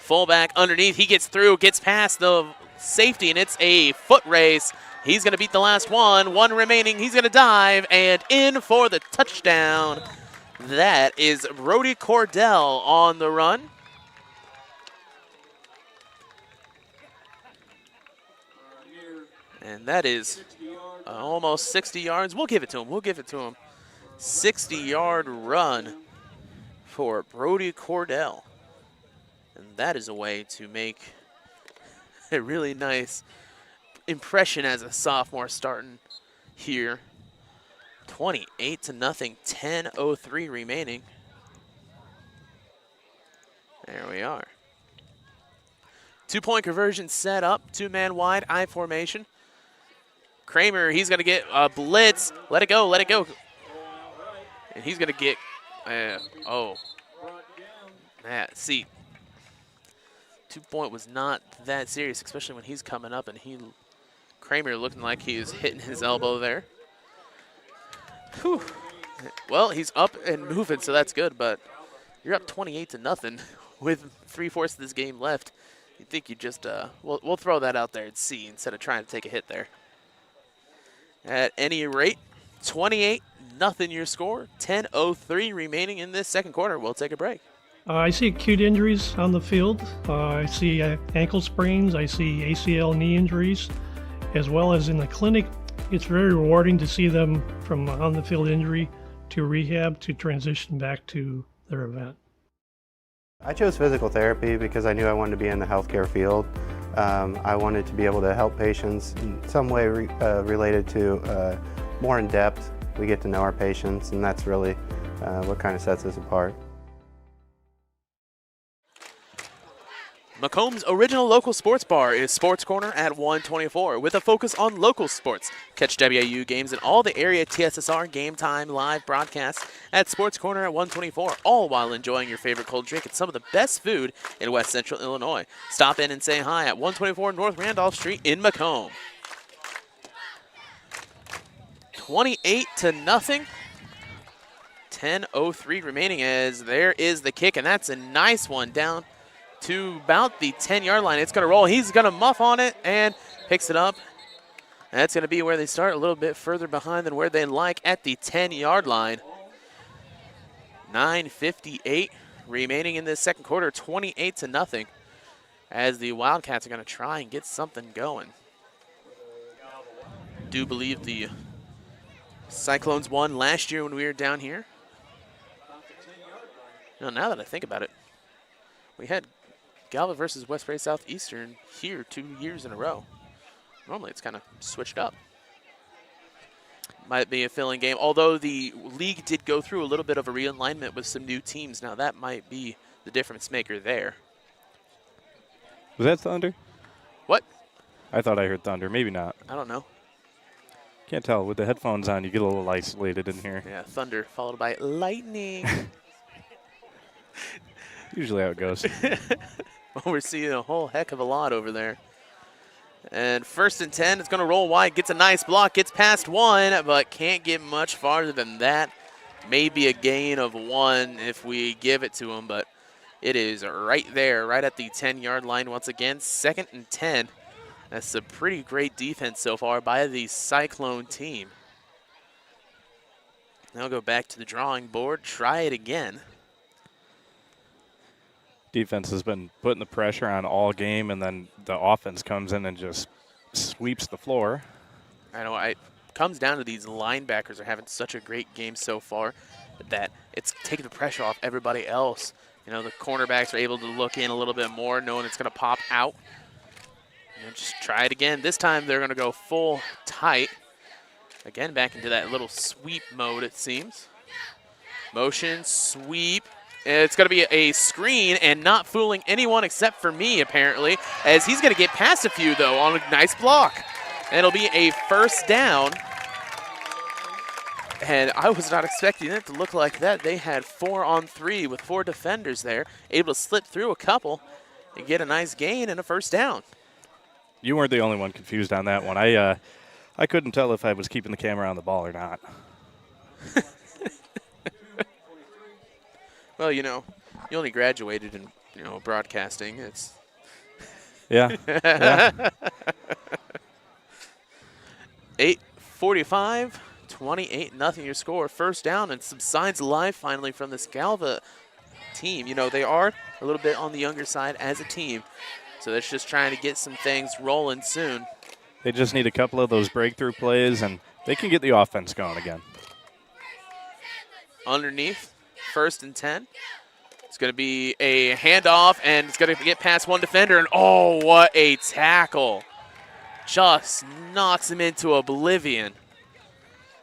Fullback underneath. He gets through, gets past the safety, and it's a foot race. He's going to beat the last one. 1 remaining. He's going to dive and in for the touchdown. That is Brody Cordell on the run. And that is almost 60 yards. We'll give it to him. We'll give it to him. 60-yard run for Brody Cordell. And that is a way to make a really nice impression as a sophomore starting here. 28-0, 10:03 remaining. There we are. 2-point conversion set up, 2-man wide, I formation. Kramer, he's going to get a blitz. Let it go, let it go. And he's going to get, see, 2-point was not that serious, especially when he's coming up and Kramer looking like he was hitting his elbow there. Whew. Well, he's up and moving, so that's good, but you're up 28-0 with 3/4 of this game left. You'd think you just, we'll throw that out there and see instead of trying to take a hit there. At any rate, 28-0 your score, 10:03 remaining in this second quarter. We'll take a break. I see acute injuries on the field. I see ankle sprains. I see ACL knee injuries, as well as in the clinic. It's very rewarding to see them from on the field injury to rehab to transition back to their event. I chose physical therapy because I knew I wanted to be in the healthcare field. I wanted to be able to help patients in some way related to more in depth. We get to know our patients, and that's really what kind of sets us apart. Macomb's original local sports bar is Sports Corner at 124 with a focus on local sports. Catch WAU games and all the area TSSR Game Time live broadcasts at Sports Corner at 124, all while enjoying your favorite cold drink and some of the best food in West Central Illinois. Stop in and say hi at 124 North Randolph Street in Macomb. 28-0. 10:03 remaining as there is the kick, and that's a nice one down to about the 10-yard line. It's going to roll. He's going to muff on it and picks it up. That's going to be where they start, a little bit further behind than where they like at the 10-yard line. 9:58 remaining in this second quarter, 28-0, as the Wildcats are going to try and get something going. Do believe the Cyclones won last year when we were down here. Now that I think about it, we had Galva versus West Prairie Southeastern here 2 years in a row. Normally it's kind of switched up. Might be a filling game, although the league did go through a little bit of a realignment with some new teams. Now that might be the difference maker there. Was that thunder? What? I thought I heard thunder. Maybe not. I don't know. Can't tell. With the headphones on, you get a little isolated in here. Yeah, thunder followed by lightning. Usually how it goes. Well, we're seeing a whole heck of a lot over there. And 1st and 10, it's going to roll wide, gets a nice block, gets past one, but can't get much farther than that. Maybe a gain of 1 if we give it to him, but it is right there, right at the 10-yard line once again. 2nd and 10. That's a pretty great defense so far by the Cyclone team. Now go back to the drawing board, try it again. Defense has been putting the pressure on all game, and then the offense comes in and just sweeps the floor. I know it comes down to these linebackers are having such a great game so far that it's taking the pressure off everybody else. You know, the cornerbacks are able to look in a little bit more, knowing it's going to pop out. And just try it again. This time they're going to go full tight. Again, back into that little sweep mode, it seems. Motion, sweep. It's going to be a screen and not fooling anyone except for me, apparently, as he's going to get past a few, though, on a nice block. And it'll be a 1st down. And I was not expecting it to look like that. They had 4-on-3 with 4 defenders there, able to slip through a couple and get a nice gain and a 1st down. You weren't the only one confused on that one. I couldn't tell if I was keeping the camera on the ball or not. Well, you know, you only graduated in, broadcasting. It's yeah. Yeah. 8:45, 28-0 your score. 1st down and some signs live finally from this Galva team. You know, they are a little bit on the younger side as a team, so they're just trying to get some things rolling soon. They just need a couple of those breakthrough plays, and they can get the offense going again. Underneath. 1st and 10. It's going to be a handoff, and it's going to get past one defender, and oh, what a tackle. Just knocks him into oblivion.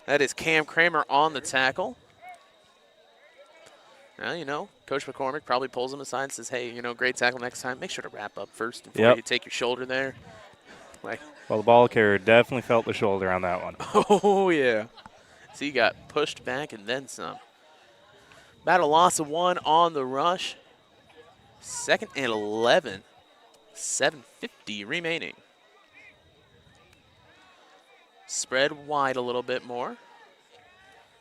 That is Cam Kramer on the tackle. Now, you know, Coach McCormick probably pulls him aside and says, hey, you know, great tackle next time. Make sure to wrap up first before you take your shoulder there. Like, well, the ball carrier definitely felt the shoulder on that one. Oh, yeah. So he got pushed back and then some. About a loss of 1 on the rush. 2nd and 11. 7:50 remaining. Spread wide a little bit more.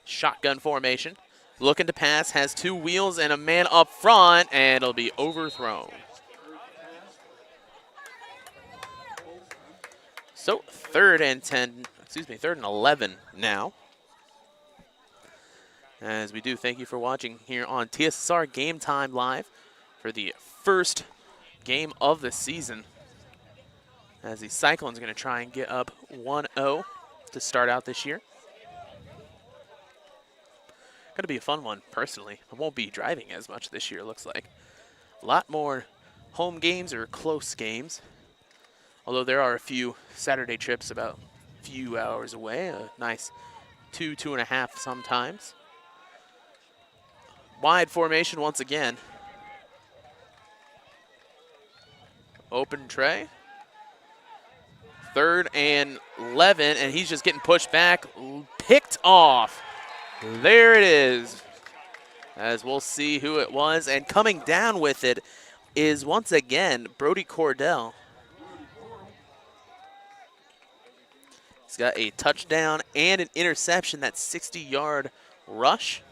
Shotgun formation. Looking to pass, has 2 wheels and a man up front, and it'll be overthrown. So 3rd and 11 now. As we do thank you for watching here on TSSR Game Time Live for the first game of the season. As the Cyclones are going to try and get up 1-0 to start out this year. Going to be a fun one, personally. I won't be driving as much this year, it looks like. A lot more home games or close games. Although there are a few Saturday trips about a few hours away. A nice 2.5 sometimes. Wide formation once again. Open tray. 3rd and 11, and he's just getting pushed back. Picked off. There it is. As we'll see who it was. And coming down with it is once again Brody Cordell. He's got a touchdown and an interception. That 60-yard rush.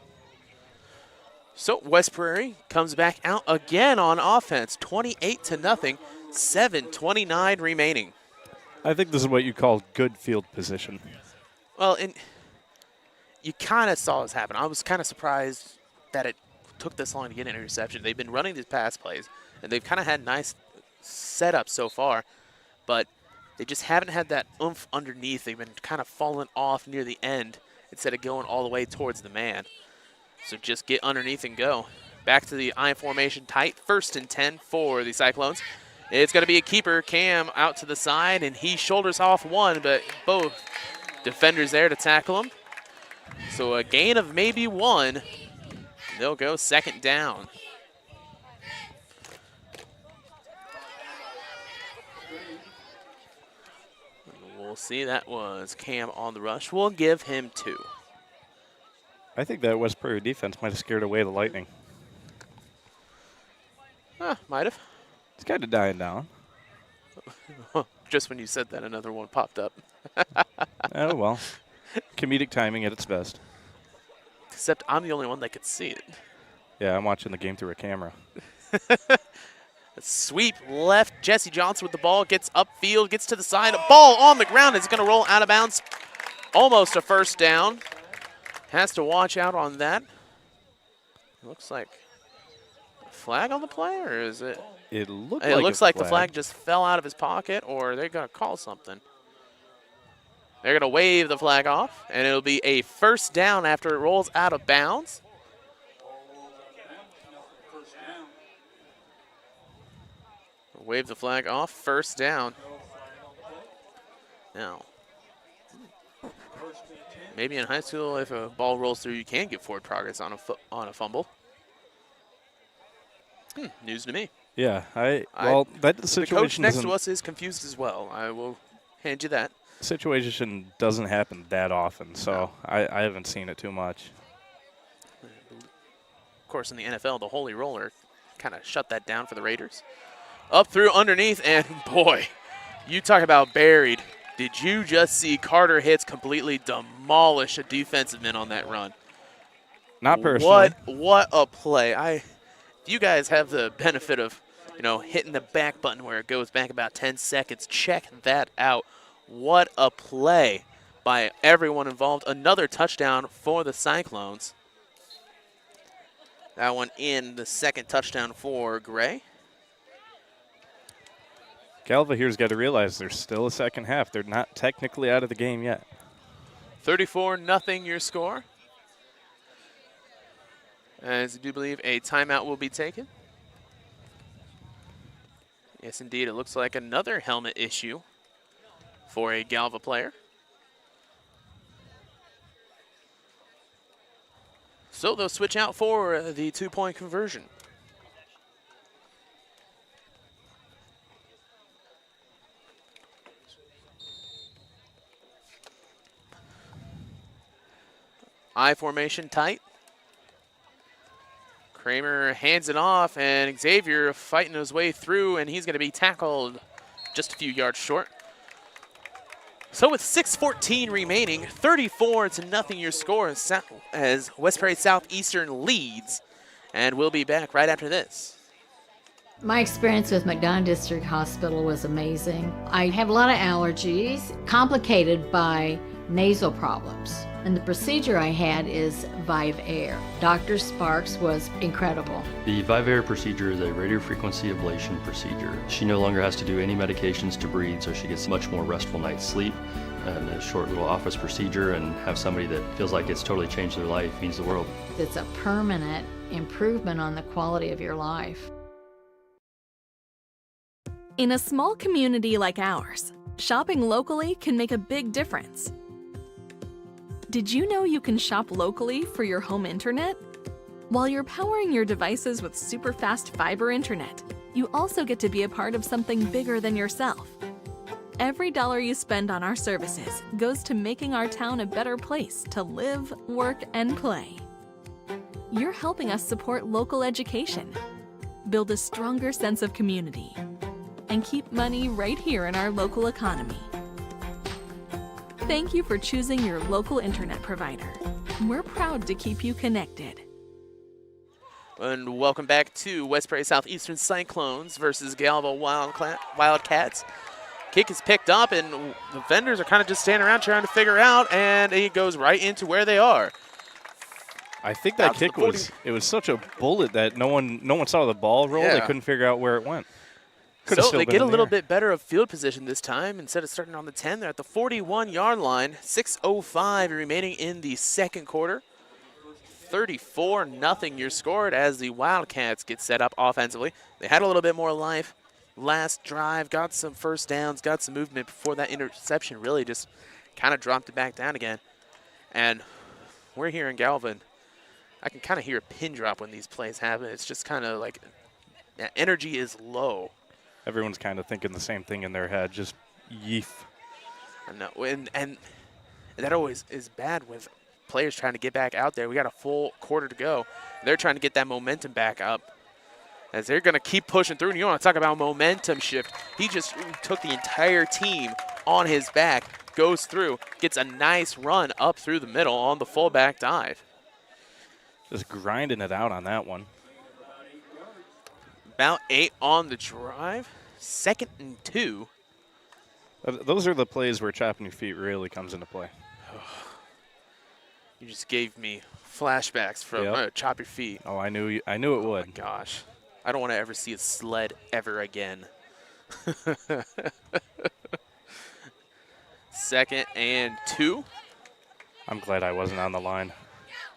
So West Prairie comes back out again on offense. 28-0. 7:29 remaining. I think this is what you call good field position. Well, and you kind of saw this happen. I was kind of surprised that it took this long to get an interception. They've been running these pass plays, and they've kind of had nice setups so far, but they just haven't had that oomph underneath. They've been kind of falling off near the end instead of going all the way towards the man. So just get underneath and go. Back to the I formation tight. 1st and 10 for the Cyclones. It's going to be a keeper. Cam out to the side, and he shoulders off one, but both defenders there to tackle him. So a gain of maybe 1. They'll go 2nd down. We'll see. That was Cam on the rush. We'll give him 2. I think that West Prairie defense might have scared away the Lightning. Might have. It's kind of dying down. Just when you said that, another one popped up. Oh, well. Comedic timing at its best. Except I'm the only one that could see it. Yeah, I'm watching the game through a camera. A sweep left. Jesse Johnson with the ball. Gets upfield. Gets to the side. A ball on the ground. It's going to roll out of bounds. Almost a 1st down. Has to watch out on that. It looks like a flag on the play, or is it? It looks like the flag just fell out of his pocket, or they're going to call something. They're going to wave the flag off, and it'll be a 1st down after it rolls out of bounds. Wave the flag off, 1st down. Now, maybe in high school, if a ball rolls through, you can get forward progress on a fumble. News to me. Yeah, that situation. The coach next to us is confused as well. I will hand you that. Situation doesn't happen that often, so I haven't seen it too much. Of course, in the NFL, the Holy Roller kind of shut that down for the Raiders. Up through underneath, and boy, you talk about buried. Did you just see Carter Hitz completely demolish a defensive man on that run? Not personally. What a play. You guys have the benefit of, hitting the back button where it goes back about 10 seconds. Check that out. What a play by everyone involved. Another touchdown for the Cyclones. That one in, the 2nd touchdown for Gray. Galva here's got to realize there's still a 2nd half. They're not technically out of the game yet. 34-0 your score. As I do believe a timeout will be taken. Yes, indeed. It looks like another helmet issue for a Galva player. So they'll switch out for the 2-point conversion. I formation tight. Kramer hands it off, and Xavier fighting his way through, and he's going to be tackled just a few yards short. So with 6:14 remaining, 34-0 your score as West Prairie Southeastern leads. And we'll be back right after this. My experience with McDonough District Hospital was amazing. I have a lot of allergies, complicated by nasal problems. And the procedure I had is Vive Air. Dr. Sparks was incredible. The Vive Air procedure is a radiofrequency ablation procedure. She no longer has to do any medications to breathe, so she gets much more restful night's sleep. And a short little office procedure, and have somebody that feels like it's totally changed their life means the world. It's a permanent improvement on the quality of your life. In a small community like ours, shopping locally can make a big difference. Did you know you can shop locally for your home internet? While you're powering your devices with super fast fiber internet, you also get to be a part of something bigger than yourself. Every dollar you spend on our services goes to making our town a better place to live, work, and play. You're helping us support local education, build a stronger sense of community, and keep money right here in our local economy. Thank you for choosing your local internet provider. We're proud to keep you connected. And welcome back to West Prairie Southeastern Cyclones versus Galva Wildcats. Kick is picked up, and the vendors are kind of just standing around trying to figure out, and it goes right into where they are. I think that kick was such a bullet that no one saw the ball roll. Yeah. They couldn't figure out where it went. So they get a little bit better of field position this time. Instead of starting on the 10, they're at the 41-yard line. 6:05 remaining in the second quarter. 34-0 your score as the Wildcats get set up offensively. They had a little bit more life last drive, got some first downs, got some movement before that interception really just kind of dropped it back down again. And we're here in Galvin. I can kind of hear a pin drop when these plays happen. It's just kind of like energy is low. Everyone's kind of thinking the same thing in their head, just yeef. I know, and that always is bad with players trying to get back out there. We got a full quarter to go. They're trying to get that momentum back up as they're going to keep pushing through. And you want to talk about momentum shift. He just took the entire team on his back, goes through, gets a nice run up through the middle on the fullback dive. Just grinding it out on that one. About 8 on the drive. 2nd and 2. Those are the plays where chopping your feet really comes into play. You just gave me flashbacks from chop your feet. Oh, I knew it would. Oh my gosh. I don't want to ever see a sled ever again. 2nd and 2. I'm glad I wasn't on the line.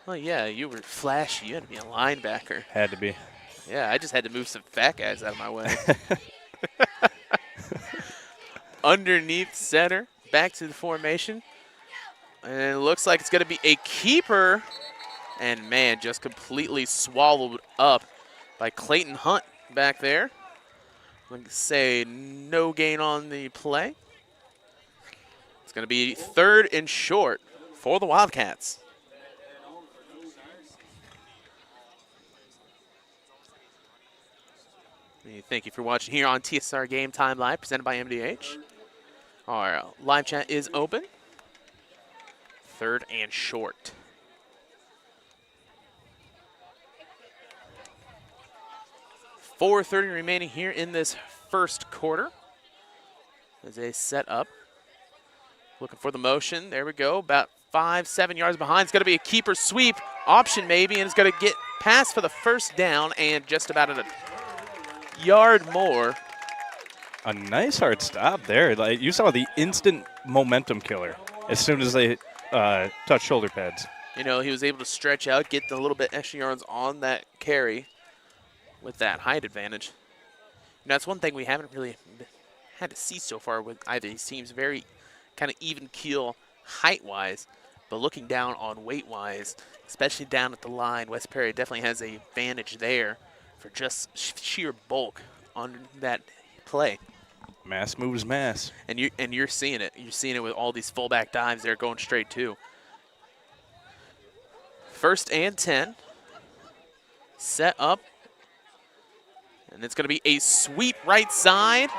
Well, yeah, you were flashy. You had to be a linebacker. Had to be. Yeah, I just had to move some fat guys out of my way. Underneath center, back to the formation. And it looks like it's going to be a keeper. And, man, just completely swallowed up by Clayton Hunt back there. I'm going to say no gain on the play. It's going to be 3rd and short for the Wildcats. Thank you for watching here on TSSR Game Time Live, presented by MDH. Our live chat is open. 3rd and short. .430 remaining here in this first quarter as they set up. Looking for the motion. There we go. About 5-7 yards behind. It's going to be a keeper sweep option maybe, and it's going to get past for the first down and just about a yard more. A nice hard stop there. Like, you saw the instant momentum killer as soon as they touched shoulder pads. You know, he was able to stretch out, get a little bit extra yards on that carry with that height advantage. And that's one thing we haven't really had to see so far with either of these teams. Very kind of even keel height-wise. But looking down on weight-wise, especially down at the line, West Prairie definitely has a advantage there for just sheer bulk on that play. Mass moves mass. And you're seeing it. You're seeing it with all these fullback dives. They're going straight too. 1st and 10. Set up. And it's going to be a sweep right side.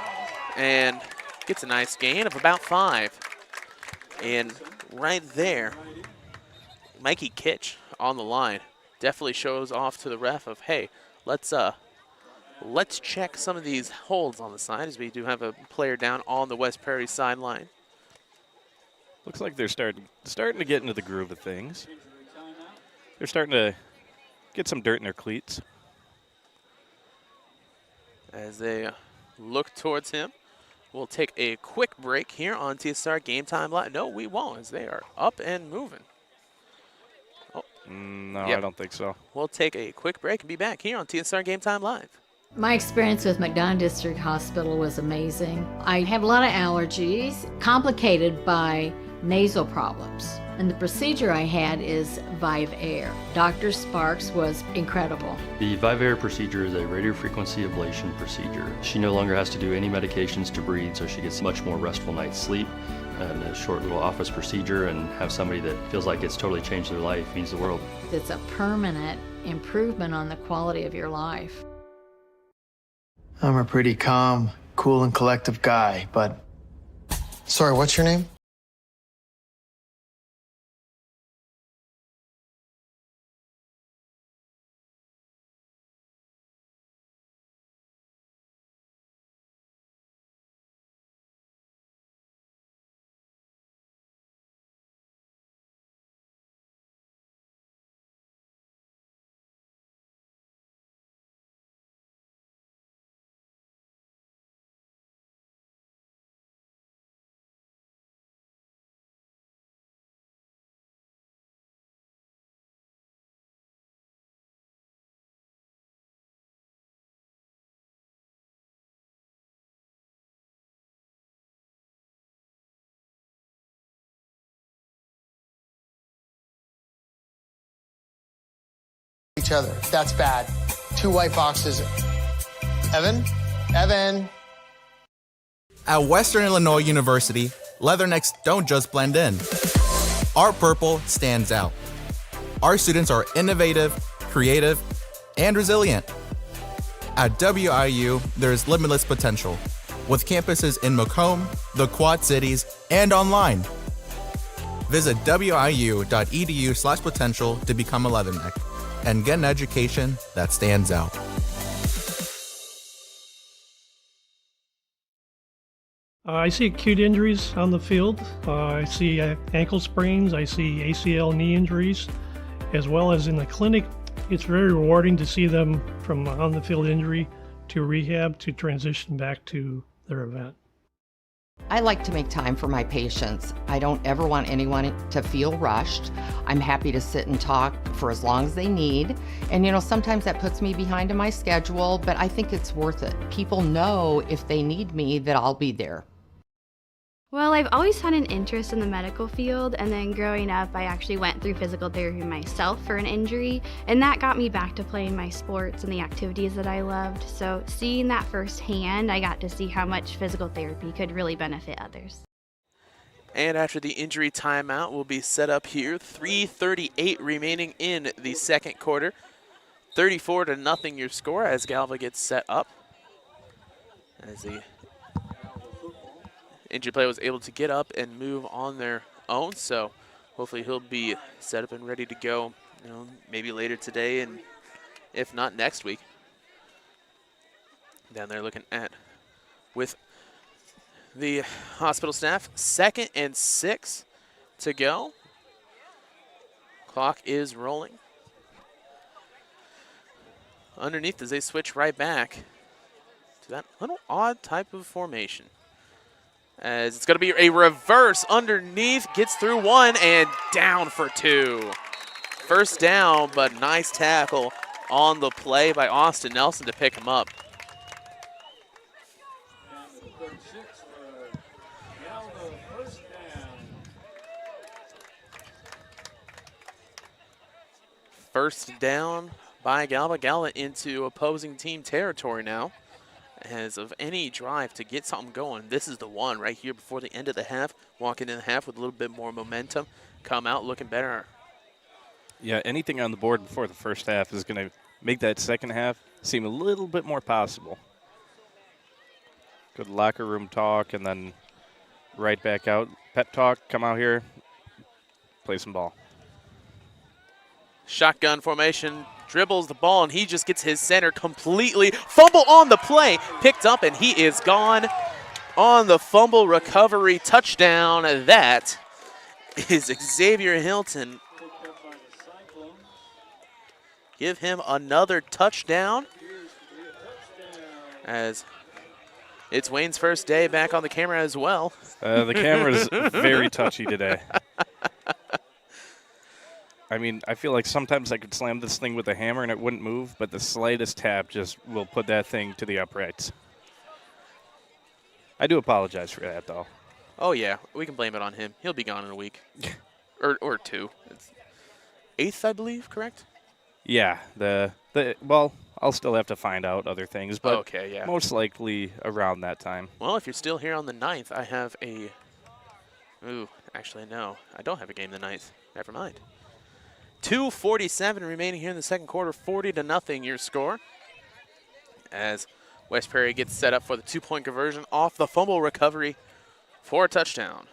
And gets a nice gain of about 5. And right there, Mikey Kitch on the line definitely shows off to the ref of, hey, let's check some of these holds on the side, as we do have a player down on the West Prairie sideline. Looks like they're starting to get into the groove of things. They're starting to get some dirt in their cleats. As they look towards him, we'll take a quick break here on TSSR Game Time Live. No, we won't, as they are up and moving. Oh. No, Yep. I don't think so. We'll take a quick break and be back here on TSSR Game Time Live. My experience with McDonough District Hospital was amazing. I have a lot of allergies, complicated by nasal problems. And the procedure I had is Vive Air. Dr. Sparks was incredible. The Vive Air procedure is a radiofrequency ablation procedure. She no longer has to do any medications to breathe, so she gets much more restful night's sleep. And a short little office procedure, and have somebody that feels like it's totally changed their life means the world. It's a permanent improvement on the quality of your life. I'm a pretty calm, cool, and collective guy, but... Sorry, what's your name? Each other. That's bad. 2 white boxes. Evan? Evan? At Western Illinois University, leathernecks don't just blend in. Our purple stands out. Our students are innovative, creative, and resilient. At WIU, there's limitless potential, with campuses in Macomb, the Quad Cities, and online. Visit wiu.edu/potential to become a leatherneck and get an education that stands out. I see acute injuries on the field. I see ankle sprains. I see ACL knee injuries, as well as in the clinic. It's very rewarding to see them from on the field injury to rehab to transition back to their event. I like to make time for my patients. I don't ever want anyone to feel rushed. I'm happy to sit and talk for as long as they need. And sometimes that puts me behind in my schedule, but I think it's worth it. People know if they need me that I'll be there. Well, I've always had an interest in the medical field, and then growing up, I actually went through physical therapy myself for an injury, and that got me back to playing my sports and the activities that I loved. So seeing that firsthand, I got to see how much physical therapy could really benefit others. And after the injury timeout will be set up here, 3:38 remaining in the second quarter. 34-0 your score as Galva gets set up. As the injured player was able to get up and move on their own, so hopefully he'll be set up and ready to go, maybe later today, and if not next week. Down there looking at with the hospital staff, 2nd and 6 to go. Clock is rolling. Underneath as they switch right back to that little odd type of formation. As it's going to be a reverse underneath, gets through one and down for 2. First down, but nice tackle on the play by Austin Nelson to pick him up. First down by Galva. Galva into opposing team territory now. As of any drive to get something going, this is the one right here before the end of the half. Walking in the half with a little bit more momentum. Come out looking better. Yeah, anything on the board before the first half is going to make that second half seem a little bit more possible. Good locker room talk, and then right back out. Pep talk, come out here, play some ball. Shotgun formation, dribbles the ball, and he just gets his center completely. Fumble on the play, picked up, and he is gone on the fumble recovery touchdown. That is Xavier Hilton. Give him another touchdown, as it's Wayne's first day back on the camera as well. The camera's very touchy today. I mean, I feel like sometimes I could slam this thing with a hammer and it wouldn't move, but the slightest tap just will put that thing to the uprights. I do apologize for that, though. Oh, yeah. We can blame it on him. He'll be gone in a week. or 2. It's 8th, I believe, correct? Yeah. Well, I'll still have to find out other things, but okay, yeah. Most likely around that time. Well, if you're still here on the 9th, I have a... Ooh, actually, no. I don't have a game the 9th. Never mind. 2:47 remaining here in the second quarter, 40-0 your score. As West Prairie gets set up for the 2-point conversion off the fumble recovery for a touchdown.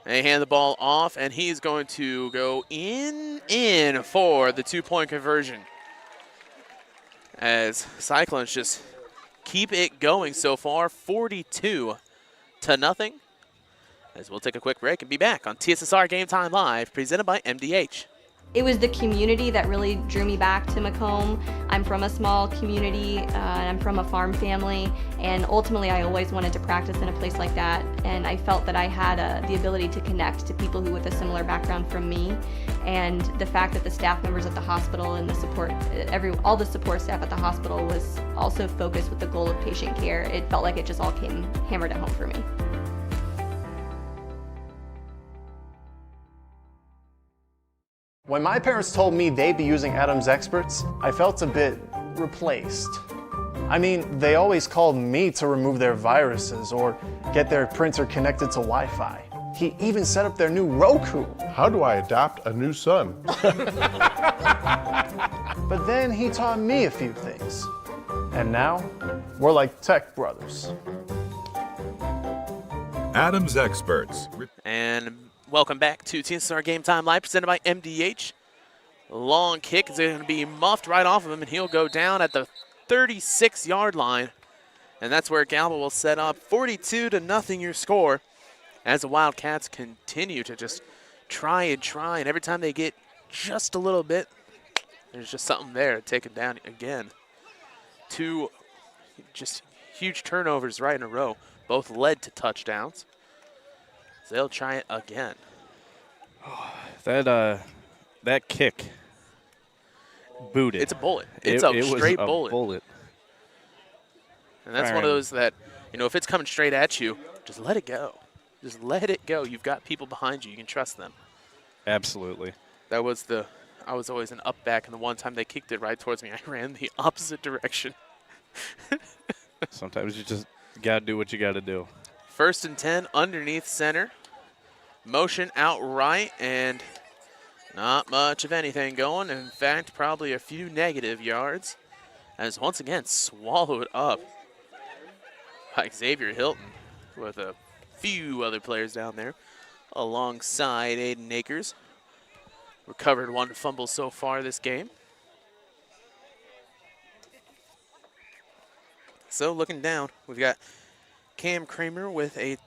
They hand the ball off, and he's going to go in for the 2-point conversion. As Cyclones just keep it going so far, 42-0. As we'll take a quick break and be back on TSSR Game Time Live, presented by MDH. It was the community that really drew me back to Macomb. I'm from a small community, and I'm from a farm family, and ultimately I always wanted to practice in a place like that, and I felt that I had the ability to connect to people who with a similar background from me, and the fact that the staff members at the hospital and the support, all the support staff at the hospital was also focused with the goal of patient care. It felt like it just all came hammered at home for me. When my parents told me they'd be using Adam's experts, I felt a bit replaced. I mean, they always called me to remove their viruses or get their printer connected to Wi-Fi. He even set up their new Roku. How do I adopt a new son? But then he taught me a few things. And now, we're like tech brothers. Adam's Experts. And welcome back to TSSR Game Time Live, presented by MDH. Long kick is going to be muffed right off of him, and he'll go down at the 36-yard line. And that's where Galva will set up. 42-0 your score, as the Wildcats continue to just try, and every time they get just a little bit, there's just something there to take it down again. 2 just huge turnovers right in a row, both led to touchdowns. So they'll try it again. That kick booted. It's a bullet. It's a straight bullet. bullet. And that's one of those that, if it's coming straight at you, just let it go. Just let it go. You've got people behind you. You can trust them. Absolutely. I was always an up back, and the one time they kicked it right towards me, I ran the opposite direction. Sometimes you just got to do what you got to do. 1st and 10 underneath center. Motion out right, and not much of anything going. In fact, probably a few negative yards. As once again swallowed up by Xavier Hilton with a few other players down there alongside Aiden Akers. Recovered 1 fumble so far this game. So looking down, we've got Cam Kramer with a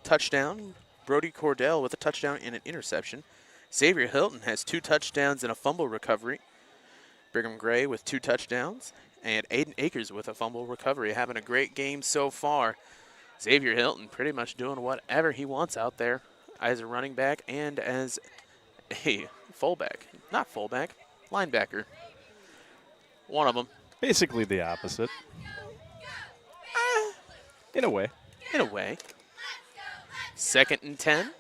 touchdown. Brody Cordell with a touchdown and an interception. Xavier Hilton has 2 touchdowns and a fumble recovery. Brigham Gray with 2 touchdowns. And Aiden Akers with a fumble recovery. Having a great game so far. Xavier Hilton pretty much doing whatever he wants out there as a running back and as a fullback. Not fullback, linebacker. One of them. Basically the opposite. In a way. In a way. 2nd and 10.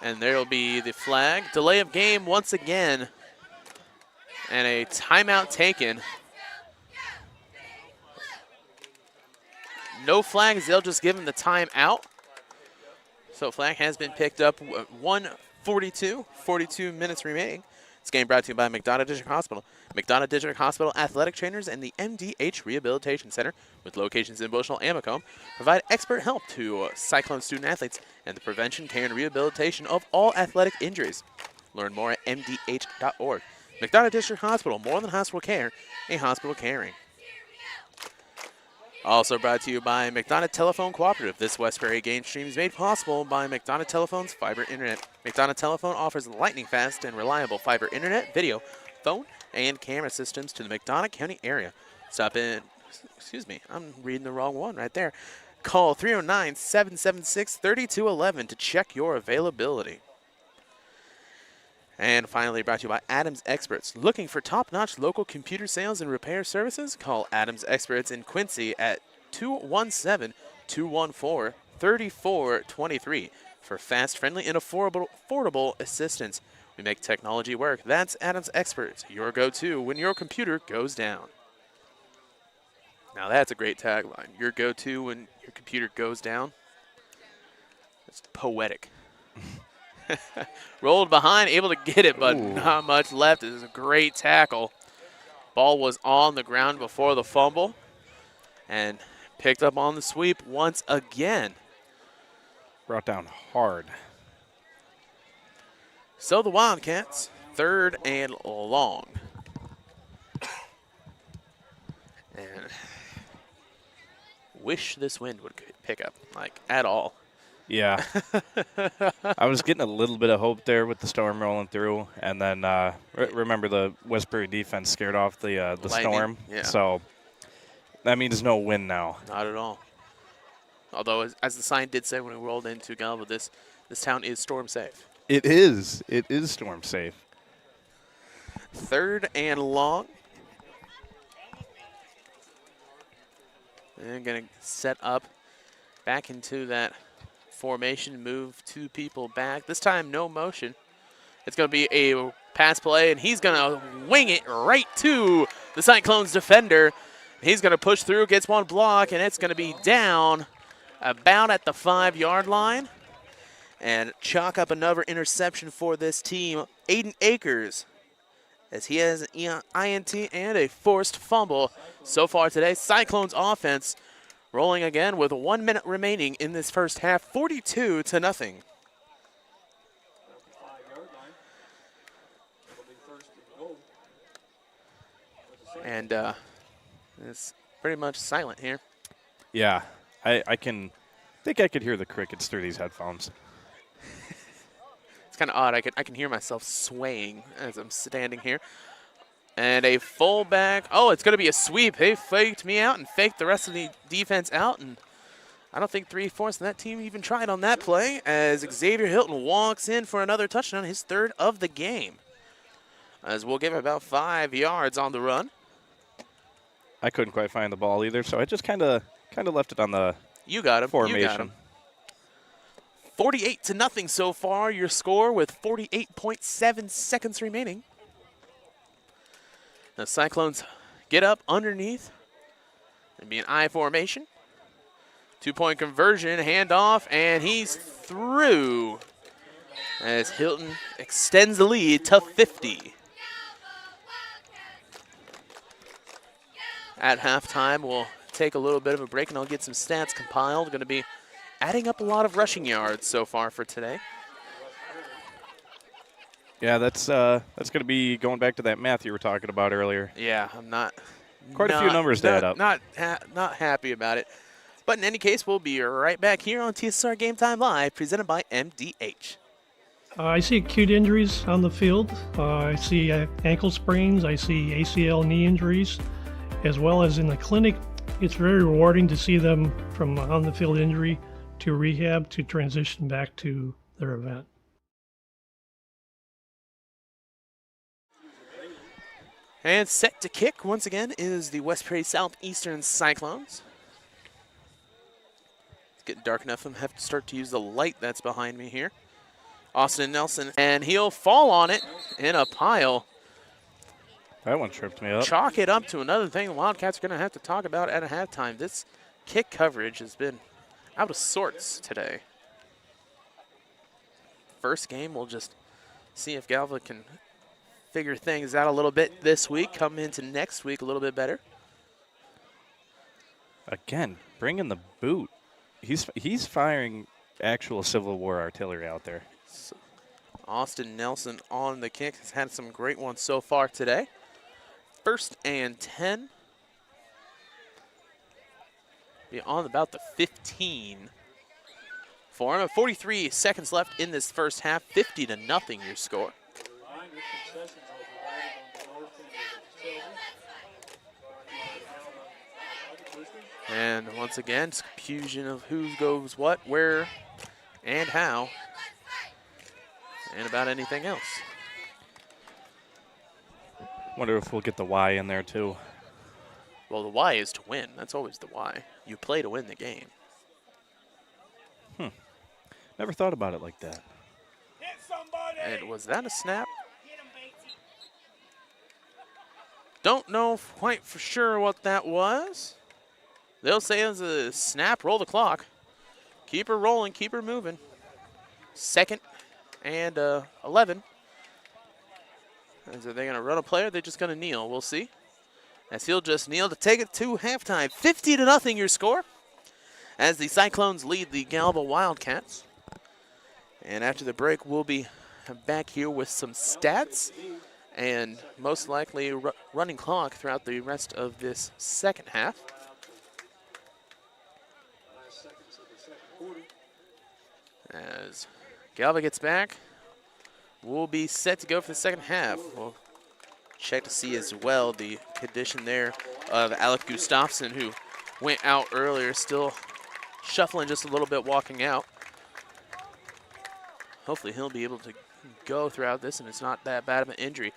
And there will be the flag. Delay of game once again. And a timeout taken. No flags, they'll just give him the timeout. So flag has been picked up. 42 minutes remaining. This game brought to you by McDonough District Hospital. McDonough District Hospital athletic trainers and the MDH Rehabilitation Center, with locations in Bushnell and Macomb, provide expert help to Cyclone student athletes and the prevention, care, and rehabilitation of all athletic injuries. Learn more at mdh.org. McDonough District Hospital, more than hospital care, a hospital caring. Also brought to you by McDonough Telephone Cooperative. This West Prairie game stream is made possible by McDonough Telephone's fiber internet. McDonough Telephone offers lightning fast and reliable fiber internet, video, phone, and camera systems to the McDonough County area. Stop in, excuse me, I'm reading the wrong one right there. Call 309-776-3211 to check your availability. And finally brought to you by Adams Experts. Looking for top-notch local computer sales and repair services? Call Adams Experts in Quincy at 217-214-3423 for fast, friendly, and affordable assistance. We make technology work. That's Adams Experts, your go-to when your computer goes down. Now that's a great tagline. Your go-to when your computer goes down. It's poetic. Rolled behind, able to get it, but not much left. It is a great tackle. Ball was on the ground before the fumble and picked up on the sweep once again. Brought down hard. So the Wildcats, 3rd and long. And wish this wind would pick up, like, at all. Yeah. I was getting a little bit of hope there with the storm rolling through, and then remember the West Prairie defense scared off the storm. Yeah. So that means no wind now. Not at all. Although, as the sign did say when we rolled into Galva, this town is storm safe. It is. It is storm safe. 3rd and long. They're going to set up back into that formation, move 2 people back. This time, no motion. It's going to be a pass play, and he's going to wing it right to the Cyclones defender. He's going to push through, gets one block, and it's going to be down about at the 5-yard line. And chalk up another interception for this team, Aiden Akers, as he has an INT and a forced fumble so far today. Cyclones offense rolling again with 1 minute remaining in this first half, 42-0. And it's pretty much silent here. Yeah, I think I could hear the crickets through these headphones. It's kind of odd. I can hear myself swaying as I'm standing here. And a fullback. Oh, it's going to be a sweep. They faked me out and faked the rest of the defense out. And I don't think 3/4 of that team even tried on that play, as Xavier Hilton walks in for another touchdown, his 3rd of the game. As we'll give him about 5 yards on the run. I couldn't quite find the ball either, so I just kind of left it on the formation. You got him. 48-0 so far, your score with 48.7 seconds remaining. The Cyclones get up underneath. It'll be an I formation. 2-point conversion, handoff, and he's through as Hilton extends the lead to 50. At halftime, we'll take a little bit of a break, and I'll get some stats compiled. Going to be adding up a lot of rushing yards so far for today. Yeah, that's going to be going back to that math you were talking about earlier. Yeah, I'm not. Quite a few numbers to add up. Not happy about it. But in any case, we'll be right back here on TSSR Game Time Live, presented by MDH. I see acute injuries on the field. I see ankle sprains. I see ACL knee injuries, as well as in the clinic. It's very rewarding to see them from on-the-field injury to rehab to transition back to their event. And set to kick once again is the West Prairie Southeastern Cyclones. It's getting dark enough. I'm going to have to start to use the light that's behind me here. Austin Nelson, and he'll fall on it in a pile. That one tripped me up. Chalk it up to another thing the Wildcats are going to have to talk about at a halftime. This kick coverage has been out of sorts today. First game, we'll just see if Galva can figure things out a little bit this week, come into next week a little bit better. Again, bring in the boot. He's firing actual Civil War artillery out there. So Austin Nelson on the kick has had some great ones so far today. 1st and 10. Be on about the 15 for him. 43 seconds left in this first half. 50-0 your score. And once again, it's confusion of who goes what, where, and how, and about anything else. Wonder if we'll get the Y in there too. Well, the Y is to win. That's always the Y. You play to win the game. Never thought about it like that. And was that a snap? Don't know quite for sure what that was. They'll say it was a snap, roll the clock. Keep her rolling, keep her moving. 2nd and 11. And so they're going to run a player, they're just going to kneel. We'll see. As he'll just kneel to take it to halftime. 50-0 your score. As the Cyclones lead the Galva Wildcats. And after the break, we'll be back here with some stats and most likely running clock throughout the rest of this second half. As Galva gets back, we'll be set to go for the second half. We'll check to see as well the condition there of Alec Gustafsson, who went out earlier, still shuffling just a little bit, walking out. Hopefully he'll be able to go throughout this and it's not that bad of an injury.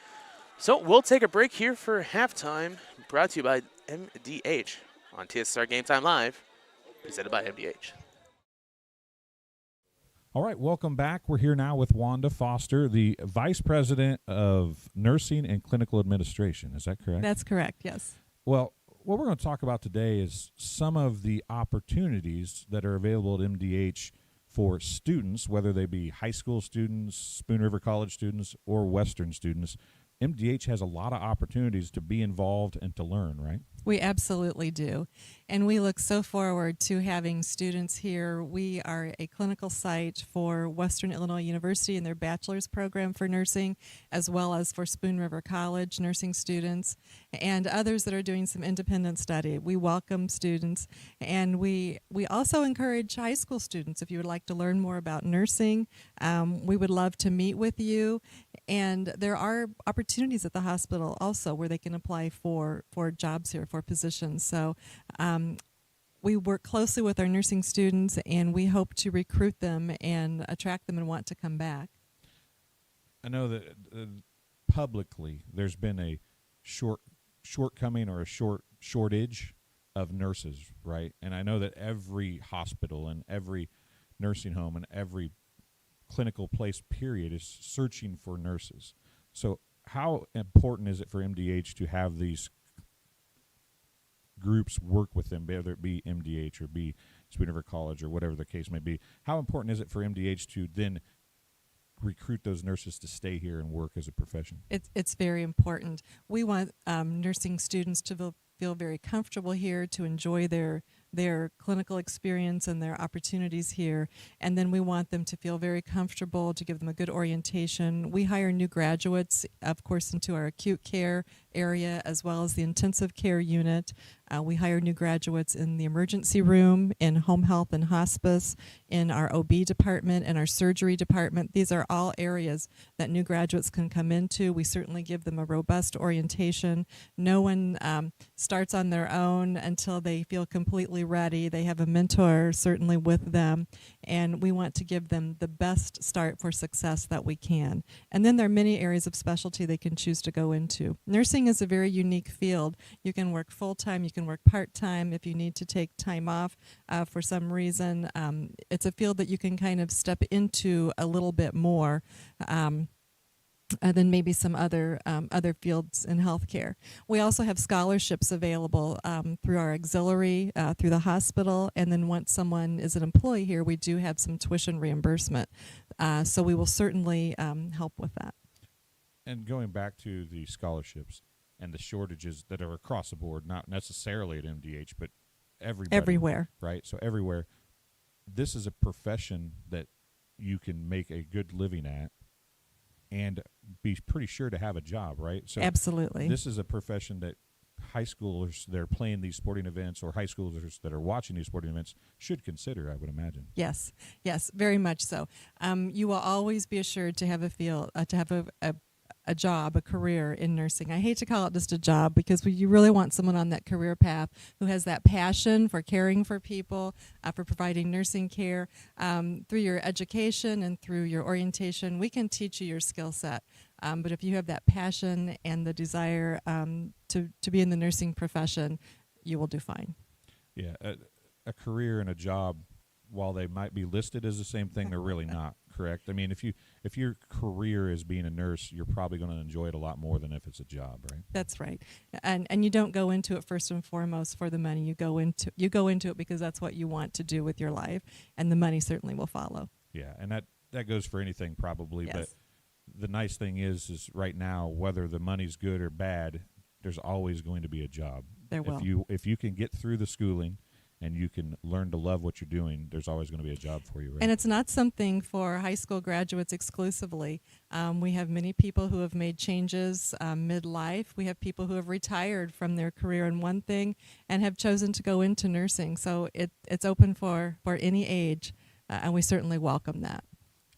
So we'll take a break here for halftime, brought to you by MDH on TSSR Game Time Live, presented by MDH. All right, welcome back. We're here now with Wanda Foster, the Vice President of Nursing and Clinical Administration. Is that correct? That's correct, yes. Well, what we're going to talk about today is some of the opportunities that are available at MDH for students, whether they be high school students, Spoon River College students, or Western students. MDH has a lot of opportunities to be involved and to learn, right? We absolutely do. And we look so forward to having students here. We are a clinical site for Western Illinois University and their bachelor's program for nursing, as well as for Spoon River College nursing students and others that are doing some independent study. We welcome students, and we also encourage high school students. If you would like to learn more about nursing, we would love to meet with you. And there are opportunities at the hospital also where they can apply for jobs here, for positions. So we work closely with our nursing students, and we hope to recruit them and attract them and want to come back. I know that publicly there's been a shortcoming or a shortage of nurses, right? And I know that every hospital and every nursing home and every clinical place period is searching for nurses. So how important is it for MDH to have these groups work with them, whether it be MDH or be Spoon River College or whatever the case may be? How important is it for MDH to then recruit those nurses to stay here and work as a profession? It's very important. We want nursing students to feel very comfortable here, to enjoy their clinical experience and their opportunities here, and then we want them to feel very comfortable, to give them a good orientation. We hire new graduates, of course, into our acute care area as well as the intensive care unit. We hire new graduates in the emergency room, in home health and hospice, in our OB department, and our surgery department. These are all areas that new graduates can come into. We certainly give them a robust orientation. No one starts on their own until they feel completely ready. They have a mentor certainly with them, and we want to give them the best start for success that we can. And then there are many areas of specialty they can choose to go into. Nursing nursing is a very unique field. You can work full-time, you can work part-time if you need to take time off for some reason. It's a field that you can kind of step into a little bit more than maybe some other fields in healthcare. We also have scholarships available through our auxiliary, through the hospital, and then once someone is an employee here, we do have some tuition reimbursement. So we will certainly help with that. And going back to the scholarships and the shortages that are across the board, not necessarily at MDH, but everywhere. Right? So everywhere. This is a profession that you can make a good living at and be pretty sure to have a job, right? So absolutely. This is a profession that high schoolers that are playing these sporting events or high schoolers that are watching these sporting events should consider, I would imagine. Yes, very much so. You will always be assured to have a job, a career in nursing. I hate to call it just a job because you really want someone on that career path who has that passion for caring for people, for providing nursing care. Through your education and through your orientation, we can teach you your skill set. But if you have that passion and the desire to be in the nursing profession, you will do fine. Yeah, a career and a job, while they might be listed as the same thing, they're really not. Correct. I mean, if your career is being a nurse, you're probably going to enjoy it a lot more than if it's a job, right? That's right. And you don't go into it first and foremost for the money. You go into it because that's what you want to do with your life, and the money certainly will follow. Yeah, and that goes for anything probably. Yes. But the nice thing is right now, whether the money's good or bad, there's always going to be a job. There will. If you can get through the schooling and you can learn to love what you're doing, there's always going to be a job for you, right? And it's not something for high school graduates exclusively. We have many people who have made changes midlife. We have people who have retired from their career in one thing and have chosen to go into nursing. So it's open for any age, and we certainly welcome that.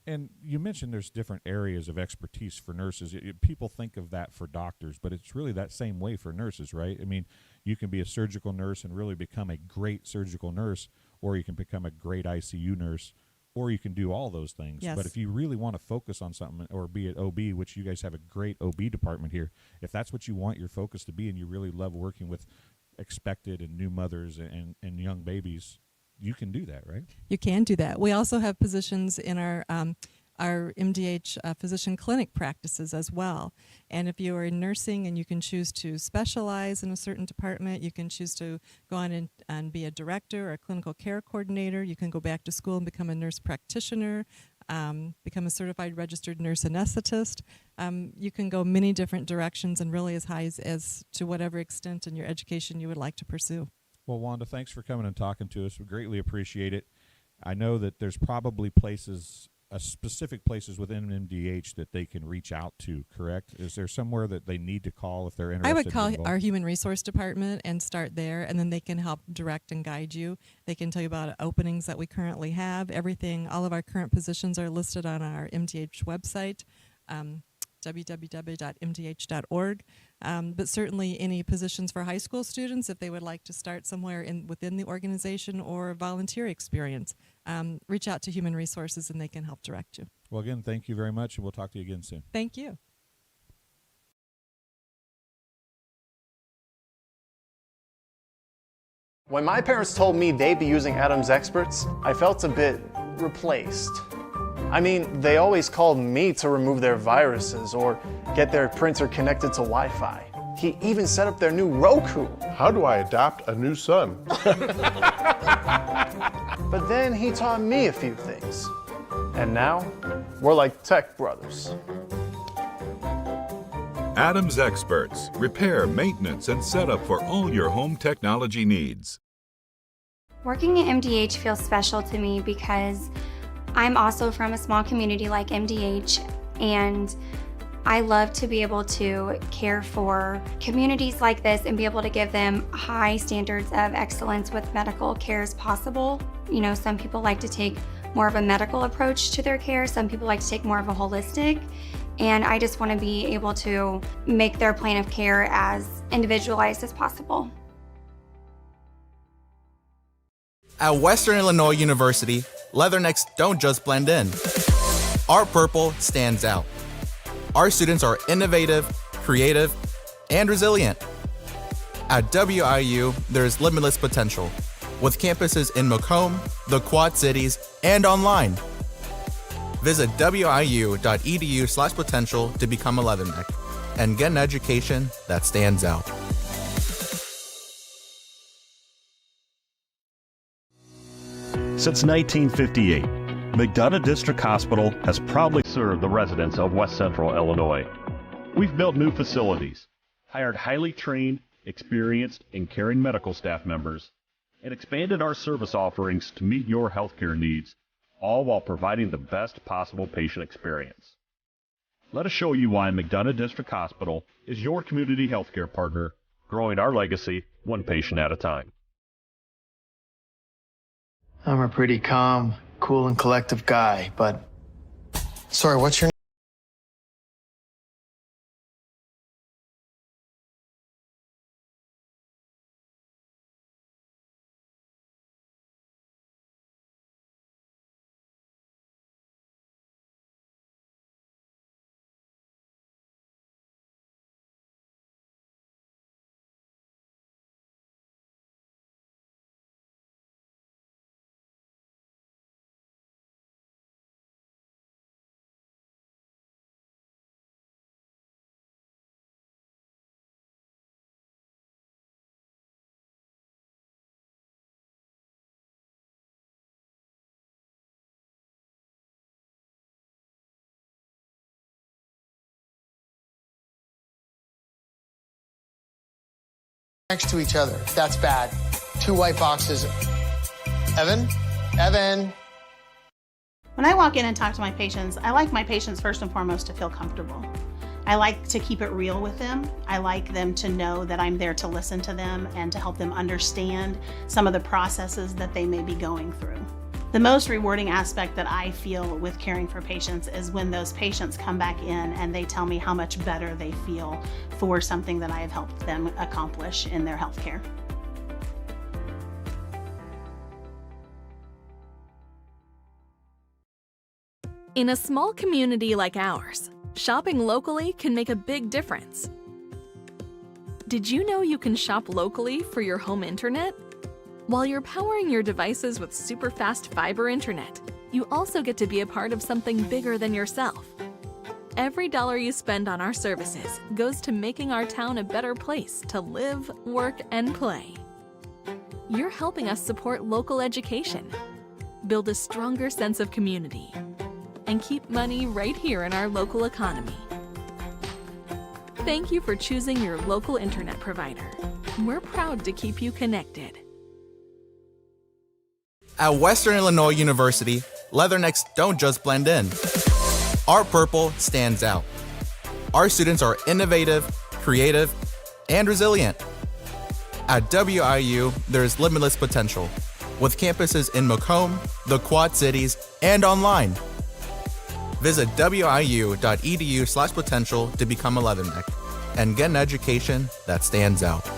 And you mentioned there's different areas of expertise for nurses. People think of that for doctors, but it's really that same way for nurses, right? I mean, you can be a surgical nurse and really become a great surgical nurse, or you can become a great ICU nurse, or you can do all those things. Yes. But if you really want to focus on something, or be at OB, which you guys have a great OB department here, if that's what you want your focus to be and you really love working with expected and new mothers and young babies, you can do that, right? You can do that. We also have positions in our MDH physician clinic practices as well. And if you are in nursing and you can choose to specialize in a certain department, you can choose to go on and be a director or a clinical care coordinator. You can go back to school and become a nurse practitioner, become a certified registered nurse anesthetist. You can go many different directions and really as high as to whatever extent in your education you would like to pursue. Well, Wanda, thanks for coming and talking to us. We greatly appreciate it. I know that there's probably specific places within MDH that they can reach out to, correct? Is there somewhere that they need to call if they're interested? I would call our human resource department and start there, and then they can help direct and guide you. They can tell you about openings that we currently have. All of our current positions are listed on our MDH website, www.mdh.org. But certainly any positions for high school students, if they would like to start somewhere within the organization or volunteer experience, reach out to Human Resources and they can help direct you. Well, again, thank you very much, and we'll talk to you again soon. Thank you. When my parents told me they'd be using Adam's experts, I felt a bit replaced. I mean, they always called me to remove their viruses or get their printer connected to Wi-Fi. He even set up their new Roku. How do I adopt a new son? But then he taught me a few things. And now, we're like tech brothers. Adam's Experts. Repair, maintenance, and setup for all your home technology needs. Working at MDH feels special to me because I'm also from a small community like MDH, and I love to be able to care for communities like this and be able to give them high standards of excellence with medical care as possible. You know, some people like to take more of a medical approach to their care, some people like to take more of a holistic, and I just want to be able to make their plan of care as individualized as possible. At Western Illinois University, leathernecks don't just blend in. Our purple stands out. Our students are innovative, creative, and resilient. At WIU, there's limitless potential, with campuses in Macomb, the Quad Cities, and online. Visit wiu.edu/potential to become a Leatherneck and get an education that stands out. Since 1958, McDonough District Hospital has proudly served the residents of West Central Illinois. We've built new facilities, hired highly trained, experienced, and caring medical staff members, and expanded our service offerings to meet your healthcare needs, all while providing the best possible patient experience. Let us show you why McDonough District Hospital is your community healthcare partner, growing our legacy one patient at a time. I'm a pretty calm, cool, and collective guy, but... Sorry, what's your name? Next to each other. That's bad. 2 white boxes. Evan? Evan? When I walk in and talk to my patients, I like my patients first and foremost to feel comfortable. I like to keep it real with them. I like them to know that I'm there to listen to them and to help them understand some of the processes that they may be going through. The most rewarding aspect that I feel with caring for patients is when those patients come back in and they tell me how much better they feel for something that I have helped them accomplish in their healthcare. In a small community like ours, shopping locally can make a big difference. Did you know you can shop locally for your home internet? While you're powering your devices with super fast fiber internet, you also get to be a part of something bigger than yourself. Every dollar you spend on our services goes to making our town a better place to live, work, and play. You're helping us support local education, build a stronger sense of community, and keep money right here in our local economy. Thank you for choosing your local internet provider. We're proud to keep you connected. At Western Illinois University, Leathernecks don't just blend in. Our purple stands out. Our students are innovative, creative, and resilient. At WIU, there's limitless potential, with campuses in Macomb, the Quad Cities, and online. Visit wiu.edu/potential to become a Leatherneck and get an education that stands out.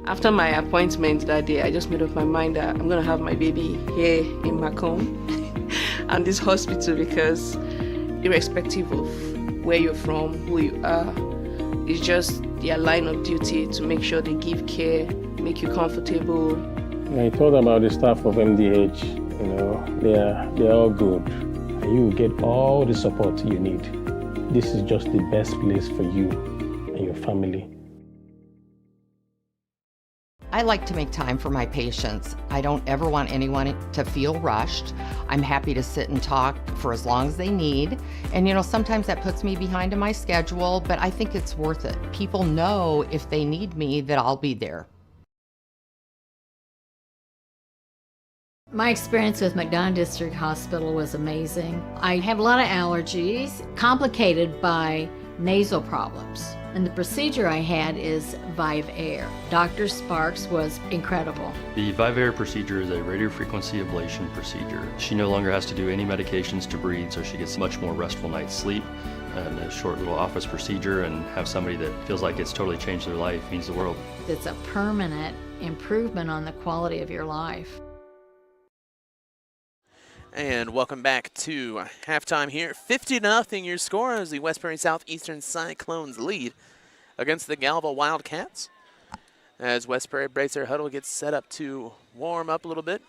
After my appointment that day, I just made up my mind that I'm going to have my baby here in Macomb and this hospital, because irrespective of where you're from, who you are, it's just their line of duty to make sure they give care, make you comfortable. I thought about the staff of MDH, they're all good. And you will get all the support you need. This is just the best place for you and your family. I like to make time for my patients. I don't ever want anyone to feel rushed. I'm happy to sit and talk for as long as they need. And sometimes that puts me behind in my schedule, but I think it's worth it. People know if they need me that I'll be there. My experience with McDonough District Hospital was amazing. I have a lot of allergies, complicated by nasal problems. And the procedure I had is Vive Air. Dr. Sparks was incredible. The Vive Air procedure is a radiofrequency ablation procedure. She no longer has to do any medications to breathe, so she gets much more restful night's sleep. And a short little office procedure, and have somebody that feels like it's totally changed their life means the world. It's a permanent improvement on the quality of your life. And welcome back to halftime here. 50-0 your score as the West Prairie Southeastern Cyclones lead against the Galva Wildcats. As West Prairie breaks their huddle, gets set up to warm up a little bit.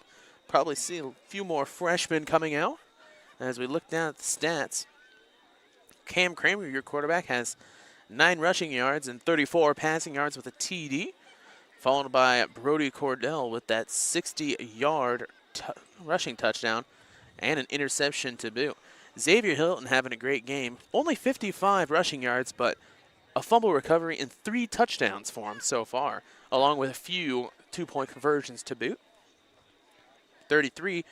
Probably see a few more freshmen coming out. As we look down at the stats, Cam Kramer, your quarterback, has 9 rushing yards and 34 passing yards with a TD, followed by Brody Cordell with that 60-yard rushing touchdown and an interception to boot. Xavier Hilton having a great game. Only 55 rushing yards, but a fumble recovery and 3 touchdowns for him so far, along with a few 2-point conversions to boot. 33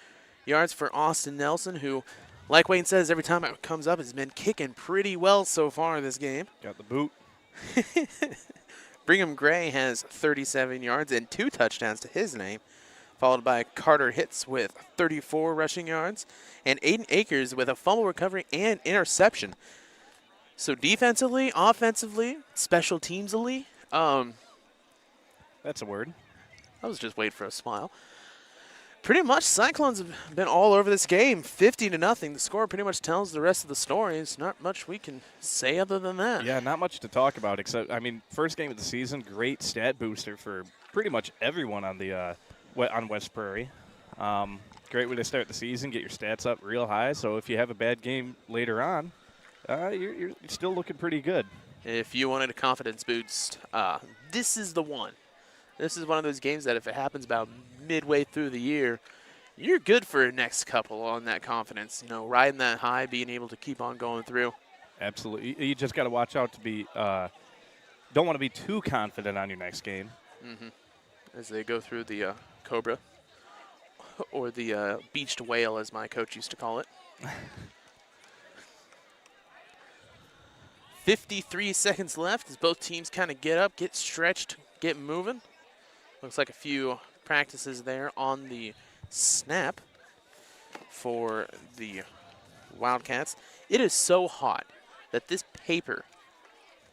yards for Austin Nelson, who, like Wayne says, every time it comes up, has been kicking pretty well so far this game. Got the boot. Brigham Gray has 37 yards and 2 touchdowns to his name, followed by Carter Hitz with 34 rushing yards, and Aiden Akers with a fumble recovery and interception. So defensively, offensively, special teamsily, that's a word. I was just waiting for a smile. Pretty much, Cyclones have been all over this game, 50-0. The score pretty much tells the rest of the story. There's not much we can say other than that. Yeah, not much to talk about, except, I mean, first game of the season, great stat booster for pretty much everyone on the on West Prairie. Great way to start the season, get your stats up real high, so if you have a bad game later on, you're still looking pretty good. If you wanted a confidence boost, this is the one. This is one of those games that if it happens about midway through the year, you're good for the next couple on that confidence. You know, riding that high, being able to keep on going through. Absolutely. You just got to watch out to be don't want to be too confident on your next game. As they go through the Cobra, or the beached whale, as my coach used to call it. 53 seconds left as both teams kind of get up, get stretched, get moving. Looks like a few practices there on the snap for the Wildcats. It is so hot that this paper,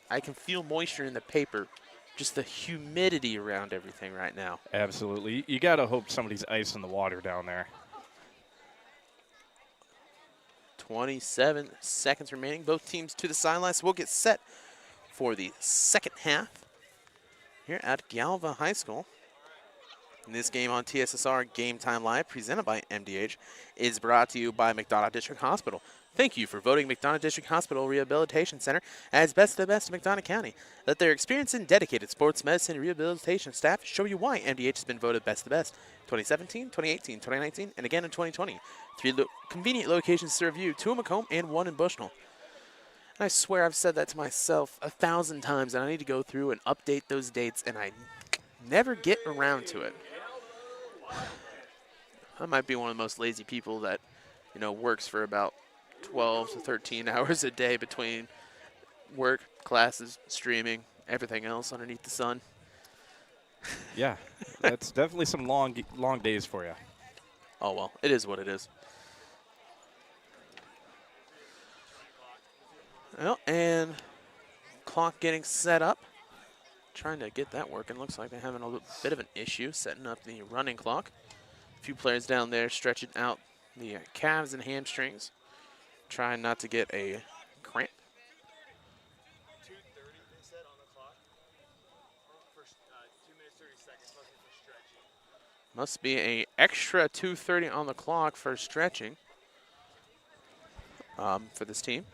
I can feel moisture in the paper, just the humidity around everything right now. Absolutely. You got to hope somebody's icing the water down there. 27 seconds remaining. Both teams to the sidelines. We'll get set for the second half here at Galva High School. And this game on TSSR Game Time Live, presented by MDH, is brought to you by McDonough District Hospital. Thank you for voting McDonough District Hospital Rehabilitation Center as best of the best in McDonough County. Let their experienced and dedicated sports medicine and rehabilitation staff show you why MDH has been voted best of the best. 2017, 2018, 2019, and again in 2020. 3 convenient locations serve you, 2 in Macomb and 1 in Bushnell. And I swear I've said that to myself 1,000 times, and I need to go through and update those dates, and I never get around to it. I might be one of the most lazy people that, you know, works for about 12 to 13 hours a day between work, classes, streaming, everything else underneath the sun. Yeah, that's definitely some long days for you. Oh, well, it is what it is. Well, and clock getting set up. Trying to get that working. Looks like they're having a bit of an issue setting up the running clock. A few players down there stretching out the calves and hamstrings, trying not to get a cramp. 2:30 they said on the clock. For 2 minutes 30 seconds for stretching. Must be a extra 2:30 on the clock for stretching for this team.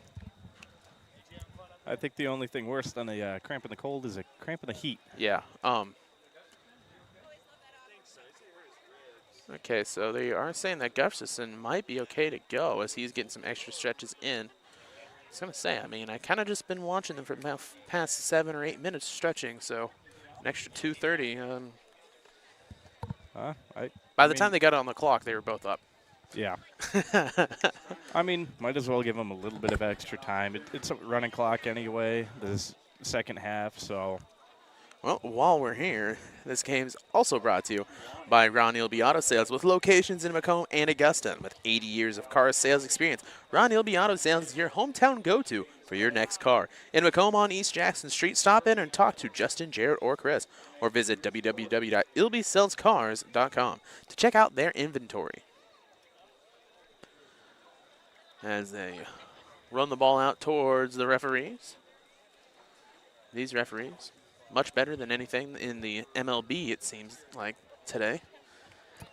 I think the only thing worse than a cramp in the cold is a cramp in the heat. Yeah. Okay, so they are saying that Gustafson might be okay to go as he's getting some extra stretches in. I was going to say, I mean, I kind of just been watching them for about past 7 or 8 minutes stretching, so an extra 2:30. By the time they got on the clock, they were both up. Yeah. I mean, might as well give them a little bit of extra time. It's a running clock anyway, this second half, so. Well, while we're here, this game's also brought to you by Ron Ilby Auto Sales with locations in Macomb and Augusta. With 80 years of car sales experience, Ron Ilby Auto Sales is your hometown go-to for your next car. In Macomb on East Jackson Street, stop in and talk to Justin, Jared, or Chris, or visit www.ilbysalescars.com to check out their inventory. as they run the ball out towards the referees. These referees, much better than anything in the MLB, it seems like today.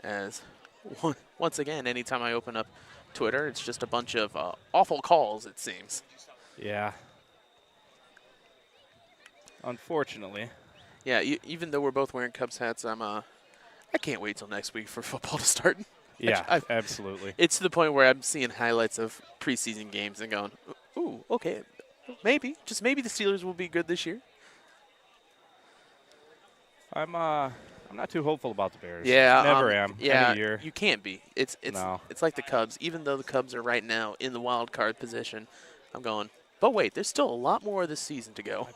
As once again, anytime I open up Twitter, it's just a bunch of awful calls, it seems. Yeah. Unfortunately. Yeah, even though we're both wearing Cubs hats, I can't wait till next week for football to start. Yeah, absolutely. It's to the point where I'm seeing highlights of preseason games and going, ooh, okay, maybe, just maybe the Steelers will be good this year. I'm not too hopeful about the Bears. Yeah, never am. Yeah, Any year. you can't be. It's like the Cubs. Even though the Cubs are right now in the wild card position, I'm going, but wait, there's still a lot more of this season to go.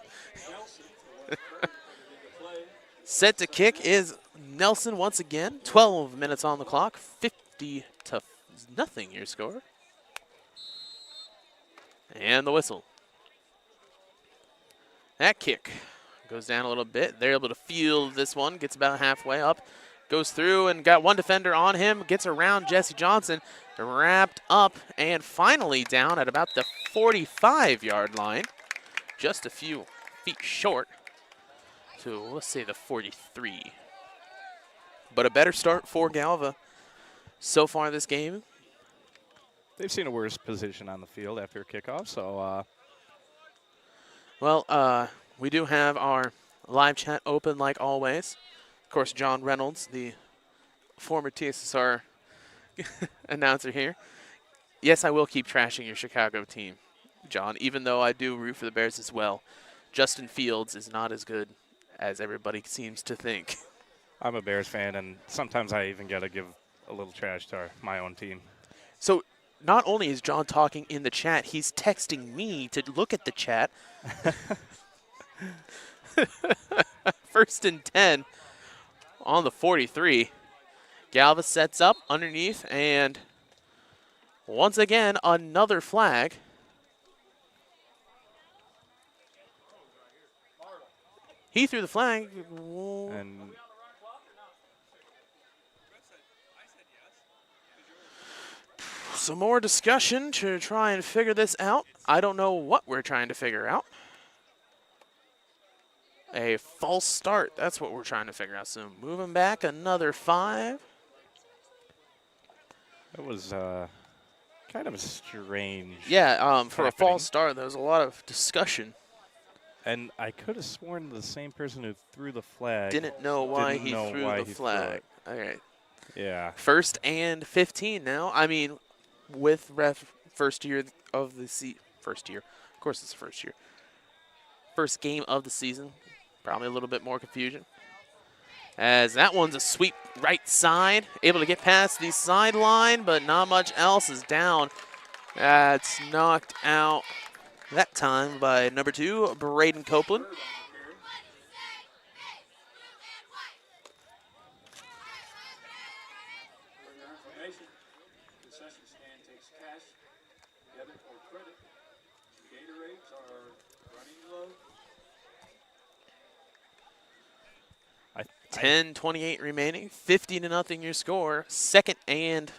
Set to kick is Nelson once again. 12 minutes on the clock. 50-0 your score. And the whistle. That kick goes down a little bit. They're able to field this one. Gets about halfway up. Goes through and got one defender on him. Gets around Jesse Johnson. Wrapped up and finally down at about the 45-yard line. Just a few feet short. So let's say the 43. But a better start for Galva so far this game. They've seen a worse position on the field after a kickoff, so. Well, we do have our live chat open like always. Of course, John Reynolds, the former TSSR announcer here. Yes, I will keep trashing your Chicago team, John, even though I do root for the Bears as well. Justin Fields is not as good as everybody seems to think. I'm a Bears fan, and sometimes I even got to give a little trash to my own team. So not only is John talking in the chat, he's texting me to look at the chat. 1st and 10 on the 43. Galva sets up underneath, and once again, another flag. He threw the flag. And some more discussion to try and figure this out. I don't know what we're trying to figure out. A false start. That's what we're trying to figure out. So moving back another 5. It was kind of a strange. Yeah, for a false start, there was a lot of discussion. And I could have sworn the same person who threw the flag didn't know why he threw the flag. All right. Yeah. 1st and 15 now. I mean, with first year of the season. First year. Of course it's the first year. First game of the season. Probably a little bit more confusion. As that one's a sweep right side. Able to get past the sideline, but not much else is down. That's knocked out that time by number 2, Braden Copeland. I 10:28 remaining. 50-0 your score. 2nd and,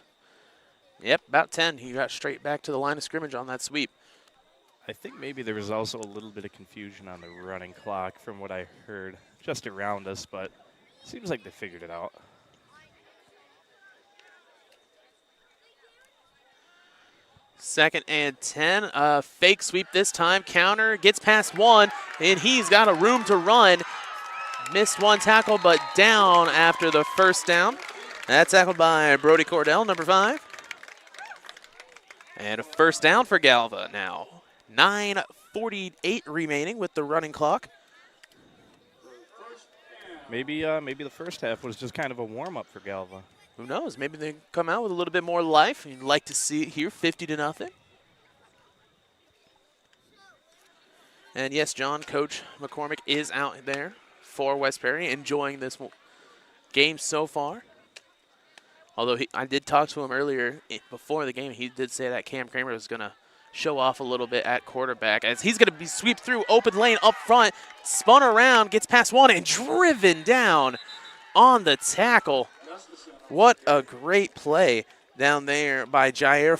yep, about 10. He got straight back to the line of scrimmage on that sweep. I think maybe there was also a little bit of confusion on the running clock from what I heard just around us, but it seems like they figured it out. Second and 10. Fake sweep this time. Counter. Gets past 1, and he's got a room to run. Missed one tackle, but down after the first down. That's tackled by Brody Cordell, number 5. And a first down for Galva now. 9:48 remaining with the running clock. Maybe the first half was just kind of a warm-up for Galva. Who knows? Maybe they come out with a little bit more life. You'd like to see it here, 50-0. And yes, John, Coach McCormick is out there for West Prairie, enjoying this game so far. Although I did talk to him earlier before the game, he did say that Cam Kramer was going to show off a little bit at quarterback as he's going to be sweep through open lane up front, spun around, gets past 1 and driven down on the tackle. What a great play down there by Jair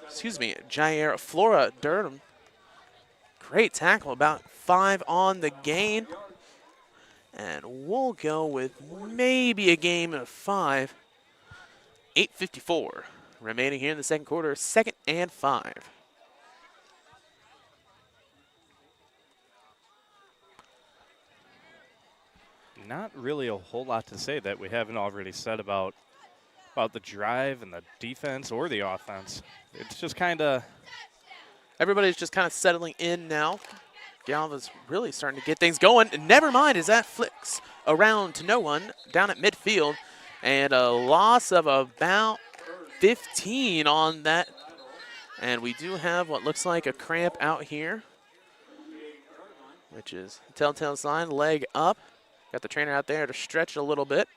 Jair Flora Durham. Great tackle, about 5 on the gain. And we'll go with maybe a game of 5. 8:54 remaining here in the second quarter, 2nd and 5. Not really a whole lot to say that we haven't already said about the drive and the defense or the offense. It's just kind of... Everybody's just kind of settling in now. Galva's really starting to get things going. Never mind as that flicks around to no one down at midfield. And a loss of about 15 on that. And we do have what looks like a cramp out here, which is telltale sign, leg up. Got the trainer out there to stretch a little bit.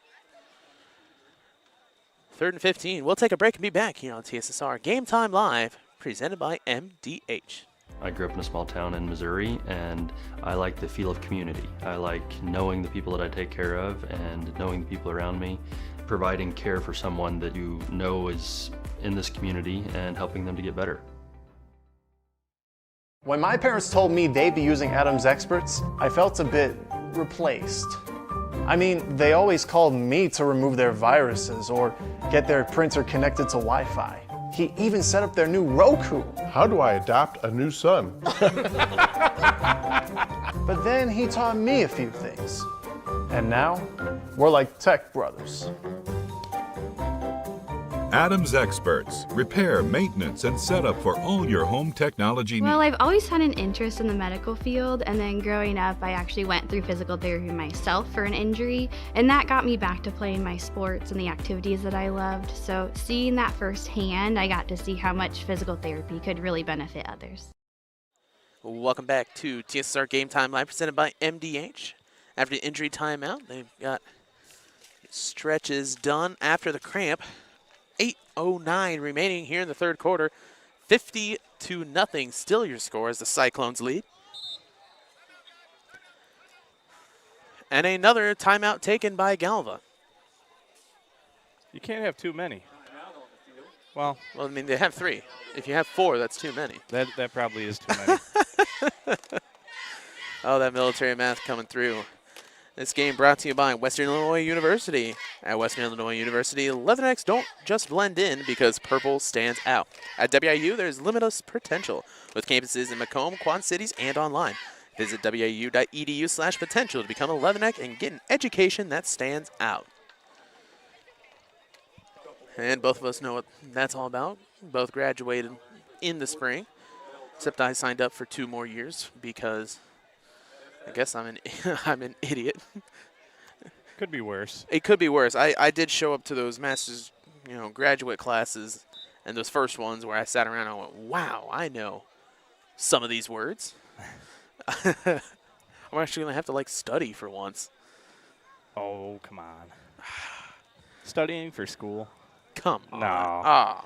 3rd and 15. We'll take a break and be back here on TSSR Game Time Live, presented by MDH. I grew up in a small town in Missouri, and I like the feel of community. I like knowing the people that I take care of and knowing the people around me, providing care for someone that you know is in this community and helping them to get better. When my parents told me they'd be using Adam's experts, I felt a bit replaced. I mean, they always called me to remove their viruses or get their printer connected to Wi-Fi. He even set up their new Roku. How do I adopt a new son? But then he taught me a few things. And now, we're like tech brothers. Adams Experts. Repair, maintenance, and setup for all your home technology needs. Well, I've always had an interest in the medical field, and then growing up, I actually went through physical therapy myself for an injury, and that got me back to playing my sports and the activities that I loved. So seeing that firsthand, I got to see how much physical therapy could really benefit others. Welcome back to TSSR Game Time Live, presented by MDH. After the injury timeout, they've got stretches done after the cramp. 8:09 remaining here in the third quarter. 50-0, still your score as the Cyclones lead. And another timeout taken by Galva. You can't have too many. Well, I mean, they have 3. If you have 4, that's too many. That probably is too many. Oh, that military math coming through. This game brought to you by Western Illinois University. At Western Illinois University, Leathernecks don't just blend in because purple stands out. At WIU, there's limitless potential with campuses in Macomb, Quad Cities, and online. Visit wiu.edu/potential to become a Leatherneck and get an education that stands out. And both of us know what that's all about. Both graduated in the spring, except I signed up for 2 more years because I guess I'm an idiot. Could be worse. It could be worse. I did show up to those master's, graduate classes and those first ones where I sat around and I went, wow, I know some of these words. I'm actually going to have to, study for once. Oh, come on. Studying for school? Come on. No. Ah.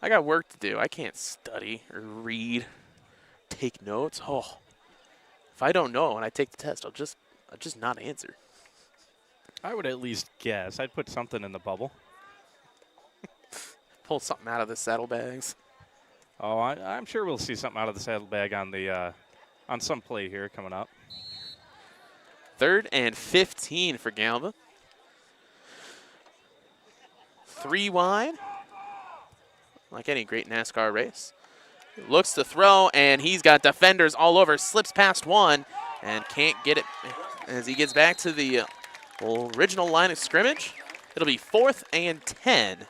I got work to do. I can't study or read, take notes. Oh. If I don't know and I take the test, I'll just not answer. I would at least guess. I'd put something in the bubble. Pull something out of the saddlebags. Oh, I'm sure we'll see something out of the saddlebag on the on some play here coming up. 3rd and 15 for Galva. 3 wide, like any great NASCAR race. Looks to throw, and he's got defenders all over. Slips past one and can't get it as he gets back to the original line of scrimmage. It'll be 4th and 10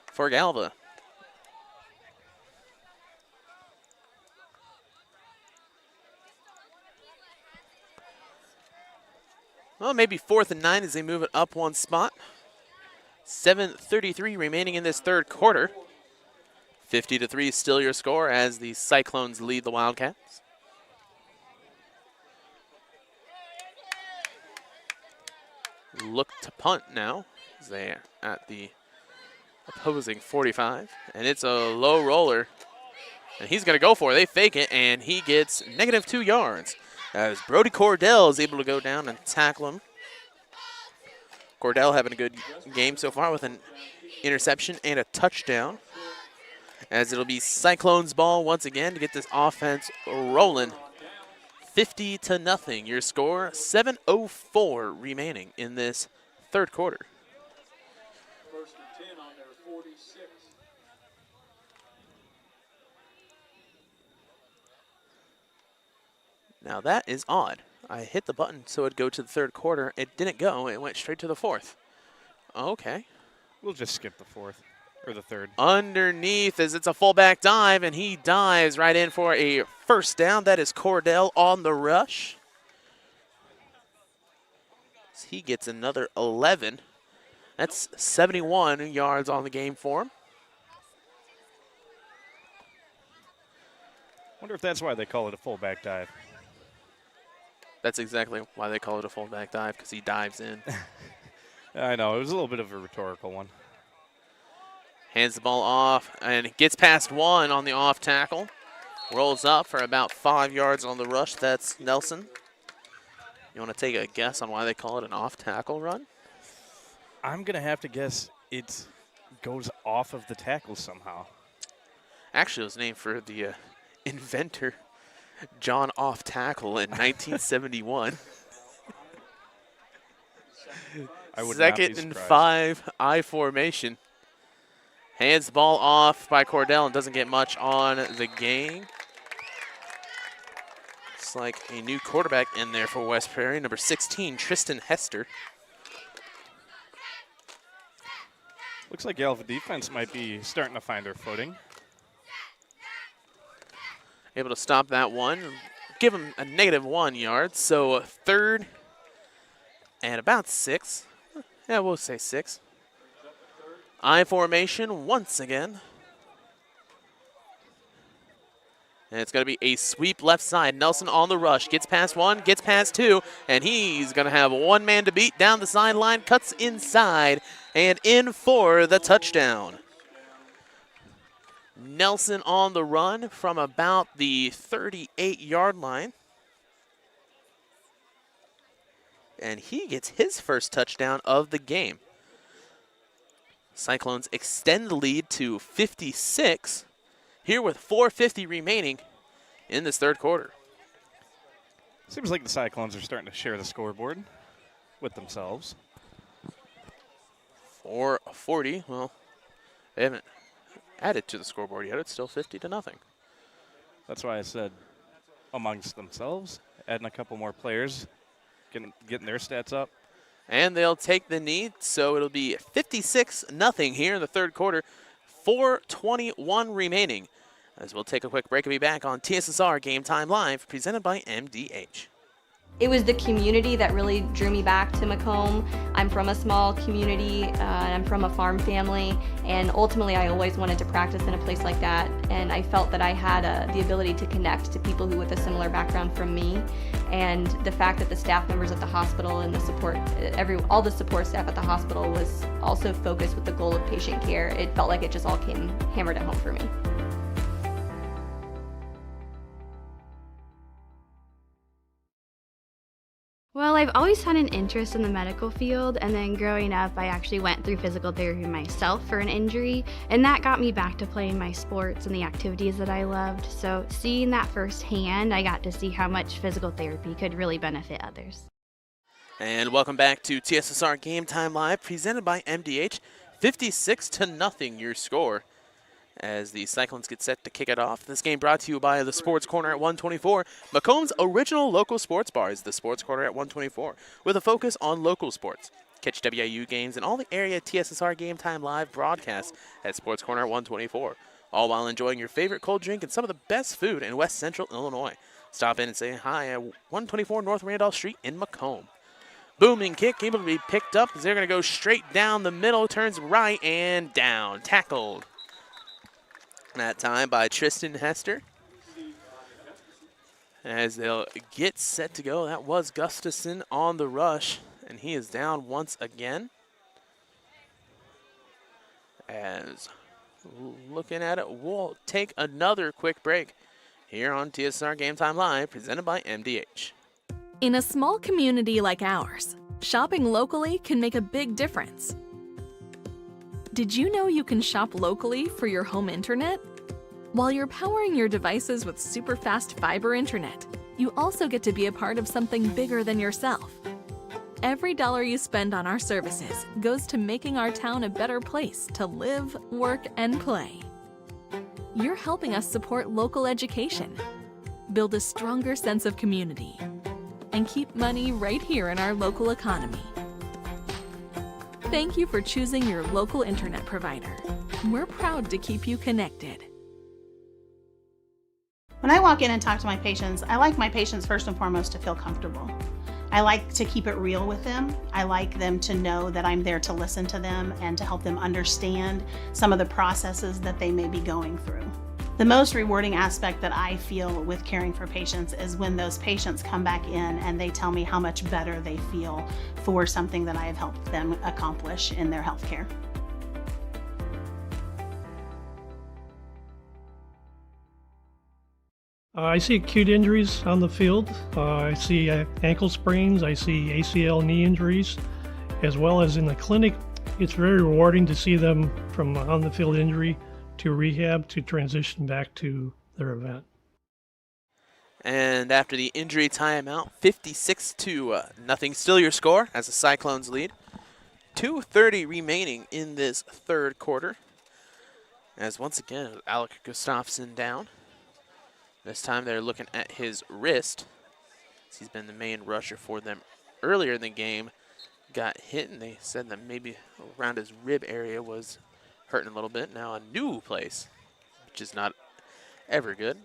for Galva. Well, maybe 4th and 9 as they move it up 1 spot. 7:33 remaining in this third quarter. 50-3 is still your score as the Cyclones lead the Wildcats. Look to punt now as they're at the opposing 45. And it's a low roller. And he's going to go for it. They fake it, and he gets -2 yards. As Brody Cordell is able to go down and tackle him. Cordell having a good game so far with an interception and a touchdown. as it'll be Cyclones ball once again to get this offense rolling. 50-0, your score. 7:04 remaining in this third quarter. First and 10 on their 46. Now that is odd. I hit the button so it'd go to the third quarter. It didn't go. It went straight to the fourth. Okay. We'll just skip the fourth, or the third. Underneath, as it's a fullback dive, and he dives right in for a first down. That is Cordell on the rush. He gets another 11. That's 71 yards on the game for him. Wonder if that's why they call it a fullback dive. That's exactly why they call it a fullback dive, because he dives in. I know, it was a little bit of a rhetorical one. Hands the ball off and gets past one on the off tackle. Rolls up for about 5 yards on the rush. That's Nelson. You want to take a guess on why they call it an off tackle run? I'm going to have to guess it goes off of the tackle somehow. Actually, it was named for the inventor, John Off Tackle, in 1971. I would Second not be and surprised. 5, I formation. Hands the ball off by Cordell and doesn't get much on the game. It's like a new quarterback in there for West Prairie, number 16, Tristan Hester. Looks like Galva defense might be starting to find their footing. Able to stop that one, give him a -1 yard. So third and about 6. Yeah, we'll say 6. I formation once again. And it's going to be a sweep left side. Nelson on the rush. Gets past one, gets past two, and he's going to have one man to beat down the sideline. Cuts inside and in for the touchdown. Nelson on the run from about the 38-yard line. And he gets his first touchdown of the game. Cyclones extend the lead to 56 here with 4:50 remaining in this third quarter. Seems like the Cyclones are starting to share the scoreboard with themselves. 4:40. Well, they haven't added to the scoreboard yet. It's still 50-0. That's why I said amongst themselves, adding a couple more players, getting their stats up. And they'll take the knee, so it'll be 56-0 here in the third quarter. 4:21 remaining. As we'll take a quick break and be back on TSSR Game Time Live, presented by MDH. It was the community that really drew me back to Macomb. I'm from a small community, and I'm from a farm family, and ultimately I always wanted to practice in a place like that, and I felt that I had the ability to connect to people who with a similar background from me, and the fact that the staff members at the hospital and the support, all the support staff at the hospital was also focused with the goal of patient care. It felt like it just all came hammered at home for me. Well, I've always had an interest in the medical field, and then growing up, I actually went through physical therapy myself for an injury, and that got me back to playing my sports and the activities that I loved. So seeing that firsthand, I got to see how much physical therapy could really benefit others. And welcome back to TSSR Game Time Live, presented by MDH. 56-0 your score as the Cyclones get set to kick it off. This game brought to you by the Sports Corner at 124. Macomb's original local sports bar is the Sports Corner at 124, with a focus on local sports. Catch WIU games and all the area TSSR Game Time Live broadcasts at Sports Corner at 124, all while enjoying your favorite cold drink and some of the best food in West Central Illinois. Stop in and say hi at 124 North Randolph Street in Macomb. Booming kick, able to be picked up as they're going to go straight down the middle, turns right and down. Tackled that time by Tristan Hester. As they'll get set to go, that was Gustafson on the rush, and he is down once again. As looking at it, we'll take another quick break here on TSSR Game Time Live, presented by MDH. In a small community like ours, shopping locally can make a big difference. Did you know you can shop locally for your home internet? While you're powering your devices with super fast fiber internet, you also get to be a part of something bigger than yourself. Every dollar you spend on our services goes to making our town a better place to live, work, and play. You're helping us support local education, build a stronger sense of community, and keep money right here in our local economy. Thank you for choosing your local internet provider. We're proud to keep you connected. When I walk in and talk to my patients, I like my patients first and foremost to feel comfortable. I like to keep it real with them. I like them to know that I'm there to listen to them and to help them understand some of the processes that they may be going through. The most rewarding aspect that I feel with caring for patients is when those patients come back in and they tell me how much better they feel for something that I have helped them accomplish in their healthcare. I see acute injuries on the field. I see ankle sprains. I see ACL knee injuries, as well as in the clinic. It's very rewarding to see them from on the field injury to rehab to transition back to their event. And after the injury timeout, 56-0. Still your score as the Cyclones lead. 2:30 remaining in this third quarter. As once again, Alec Gustafsson down. This time they're looking at his wrist. He's been the main rusher for them earlier in the game. Got hit, and they said that maybe around his rib area was hurting a little bit. Now a new place, which is not ever good.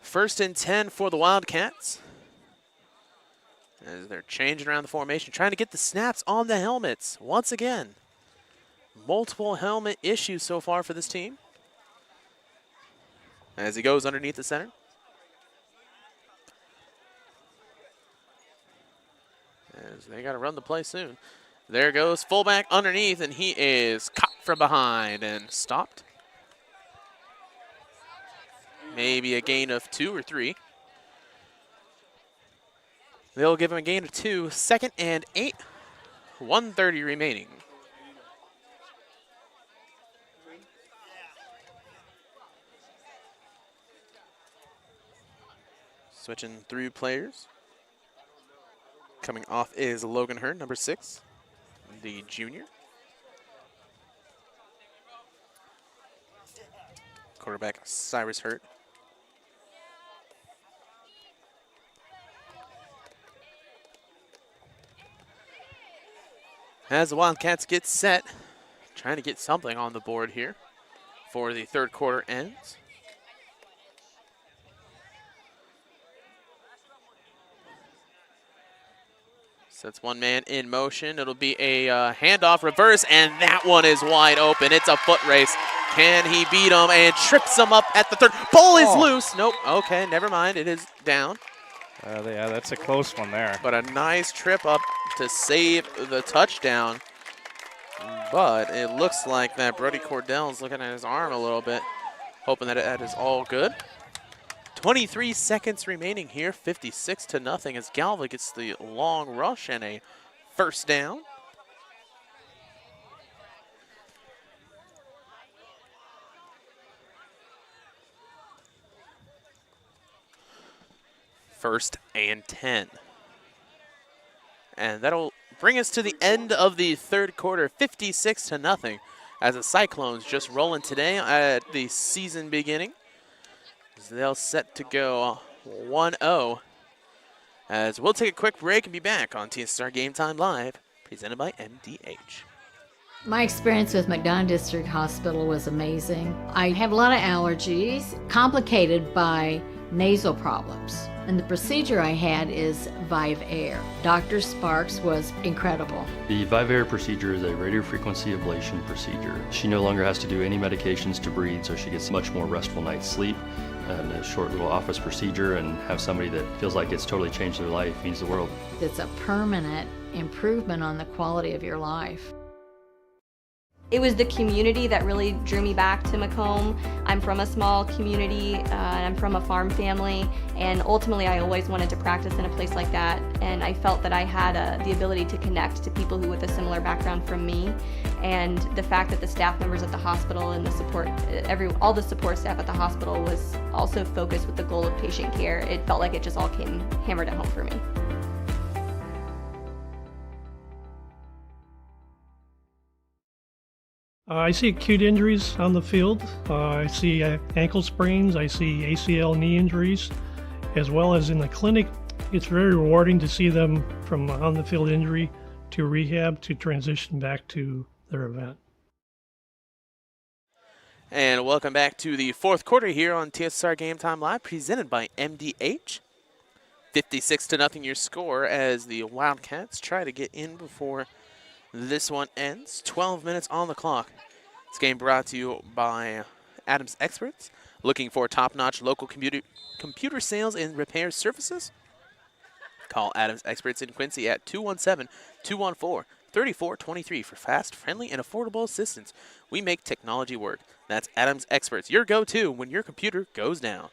1st and 10 for the Wildcats. As they're changing around the formation, trying to get the snaps on the helmets. Once again, multiple helmet issues so far for this team. As he goes underneath the center. As they got to run the play soon. There goes fullback underneath, and he is caught from behind and stopped. Maybe a gain of 2 or 3. They'll give him a gain of 2. 2nd and 8. 1:30 remaining. Switching through players. Coming off is Logan Hurd, number 6, the junior. Quarterback Cyrus Hurd. As the Wildcats get set, trying to get something on the board here for the third quarter ends. Sets one man in motion. It'll be a handoff reverse, and that one is wide open. It's a foot race. Can he beat him and trips him up at the 3rd? Ball is loose. Nope. Okay, never mind. It is down. Yeah, that's a close one there. But a nice trip up to save the touchdown. But it looks like that Brody Cordell's looking at his arm a little bit, hoping that it is all good. 23 seconds remaining here, 56-0 as Galva gets the long rush and a first down. First and 10. And that'll bring us to the end of the third quarter, 56-0, as the Cyclones just rolling today at the season beginning. They'll set to go 1-0. As we'll take a quick break and be back on TSSR Game Time Live, presented by MDH. My experience with McDonough District Hospital was amazing. I have a lot of allergies, complicated by nasal problems. And the procedure I had is Vive Air. Dr. Sparks was incredible. The Vive Air procedure is a radiofrequency ablation procedure. She no longer has to do any medications to breathe, so she gets much more restful night's sleep. And a short little office procedure, and have somebody that feels like it's totally changed their life means the world. It's a permanent improvement on the quality of your life. It was the community that really drew me back to Macomb. I'm from a small community, and I'm from a farm family, and ultimately I always wanted to practice in a place like that, and I felt that I had the ability to connect to people who with a similar background from me, and the fact that the staff members at the hospital and the support, all the support staff at the hospital was also focused with the goal of patient care. It felt like it just all came hammered at home for me. I see acute injuries on the field. I see ankle sprains. I see ACL knee injuries, as well as in the clinic. It's very rewarding to see them from on-the-field injury to rehab to transition back to their event. And welcome back to the fourth quarter here on TSSR Game Time Live, presented by MDH. 56-0 your score as the Wildcats try to get in before this one ends. 12 minutes on the clock. This game brought to you by Adams Experts. Looking for top-notch local computer sales and repair services? Call Adams Experts in Quincy at 217-214-3423 for fast, friendly, and affordable assistance. We make technology work. That's Adams Experts, your go-to when your computer goes down.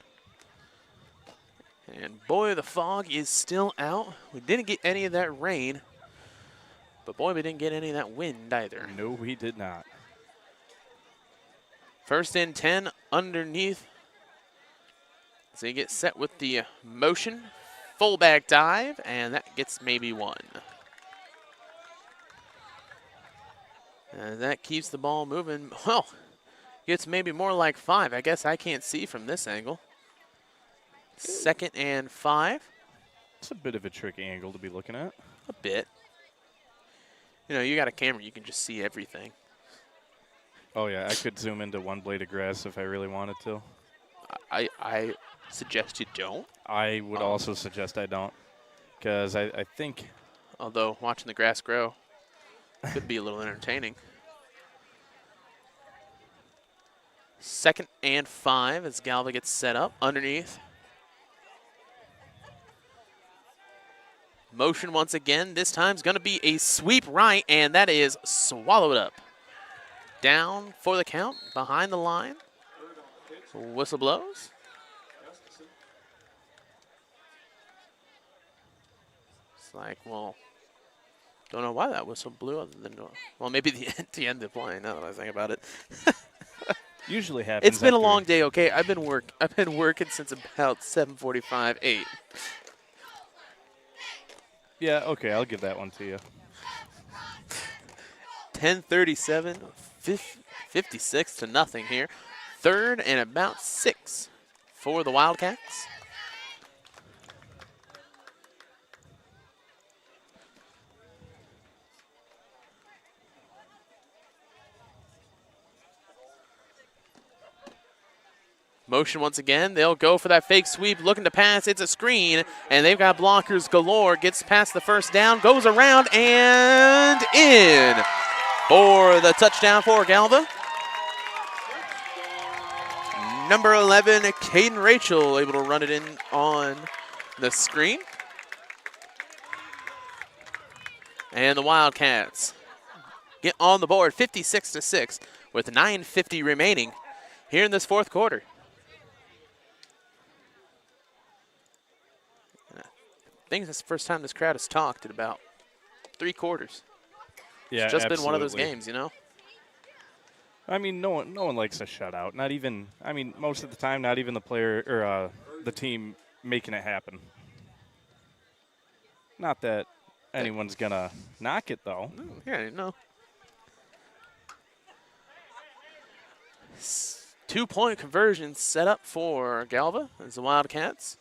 And boy, the fog is still out. We didn't get any of that rain. But boy, we didn't get any of that wind either. No, we did not. First and 10 underneath. So you get set with the motion. Fullback dive, and that gets maybe one. And that keeps the ball moving. Well, gets maybe more like 5. I guess I can't see from this angle. Second and 5. It's a bit of a tricky angle to be looking at. A bit. You know, you got a camera, you can just see everything. Oh, yeah, I could zoom into one blade of grass if I really wanted to. I suggest you don't. I would also suggest I don't, because I think... Although, watching the grass grow could be a little entertaining. Second and 5 as Galva gets set up underneath. Motion once again. This time is going to be a sweep right, and that is swallowed up. Down for the count, behind the line. Whistle blows. It's like, well, don't know why that whistle blew other than, well, maybe the end of the play, now that I think about it. Usually happens. It's been a long day, okay? I've been working since about 7:45, 8. Yeah, okay, I'll give that one to you. 10:37, 56-0 here. Third and about 6 for the Wildcats. Motion once again. They'll go for that fake sweep, looking to pass. It's a screen, and they've got blockers galore. Gets past the first down, goes around, and in for the touchdown for Galva. Number 11, Caden Rachel, able to run it in on the screen. And the Wildcats get on the board 56-6 with 9:50 remaining here in this fourth quarter. I think it's the first time this crowd has talked in about 3 quarters. Yeah, it's just absolutely. been one of those games, you know? I mean, no one likes a shutout. Not even, I mean, most of the time, not even the player or the team making it happen. Not that anyone's going to knock it, though. Yeah, no. 2-point conversion set up for Galva as the Wildcats.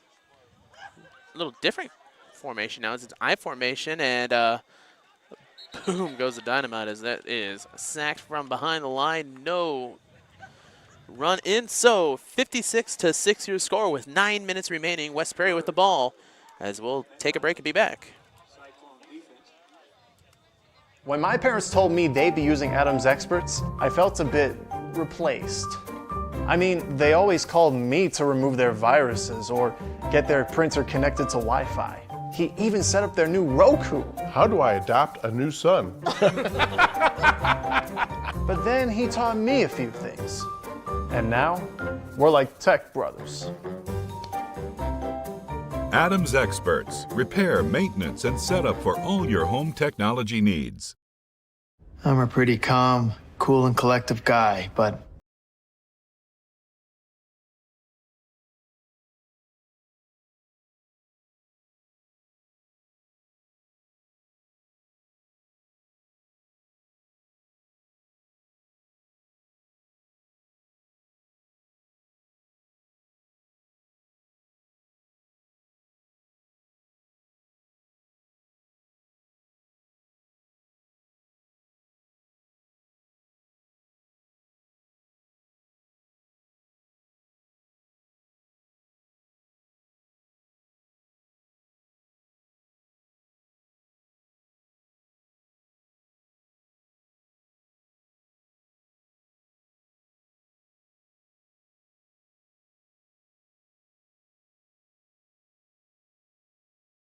A little different formation now. It's an I formation, and boom goes the dynamite as that is sacked from behind the line. No run in. So 56-6 your score with 9 minutes remaining. West Prairie with the ball as we'll take a break and be back. When my parents told me they'd be using Adams Experts, I felt a bit replaced. I mean, they always called me to remove their viruses or get their printer connected to Wi-Fi. He even set up their new Roku. How do I adopt a new son? but then he taught me a few things. And now, we're like tech brothers. Adams Experts. Repair, maintenance, and setup for all your home technology needs. I'm a pretty calm, cool, and collective guy, but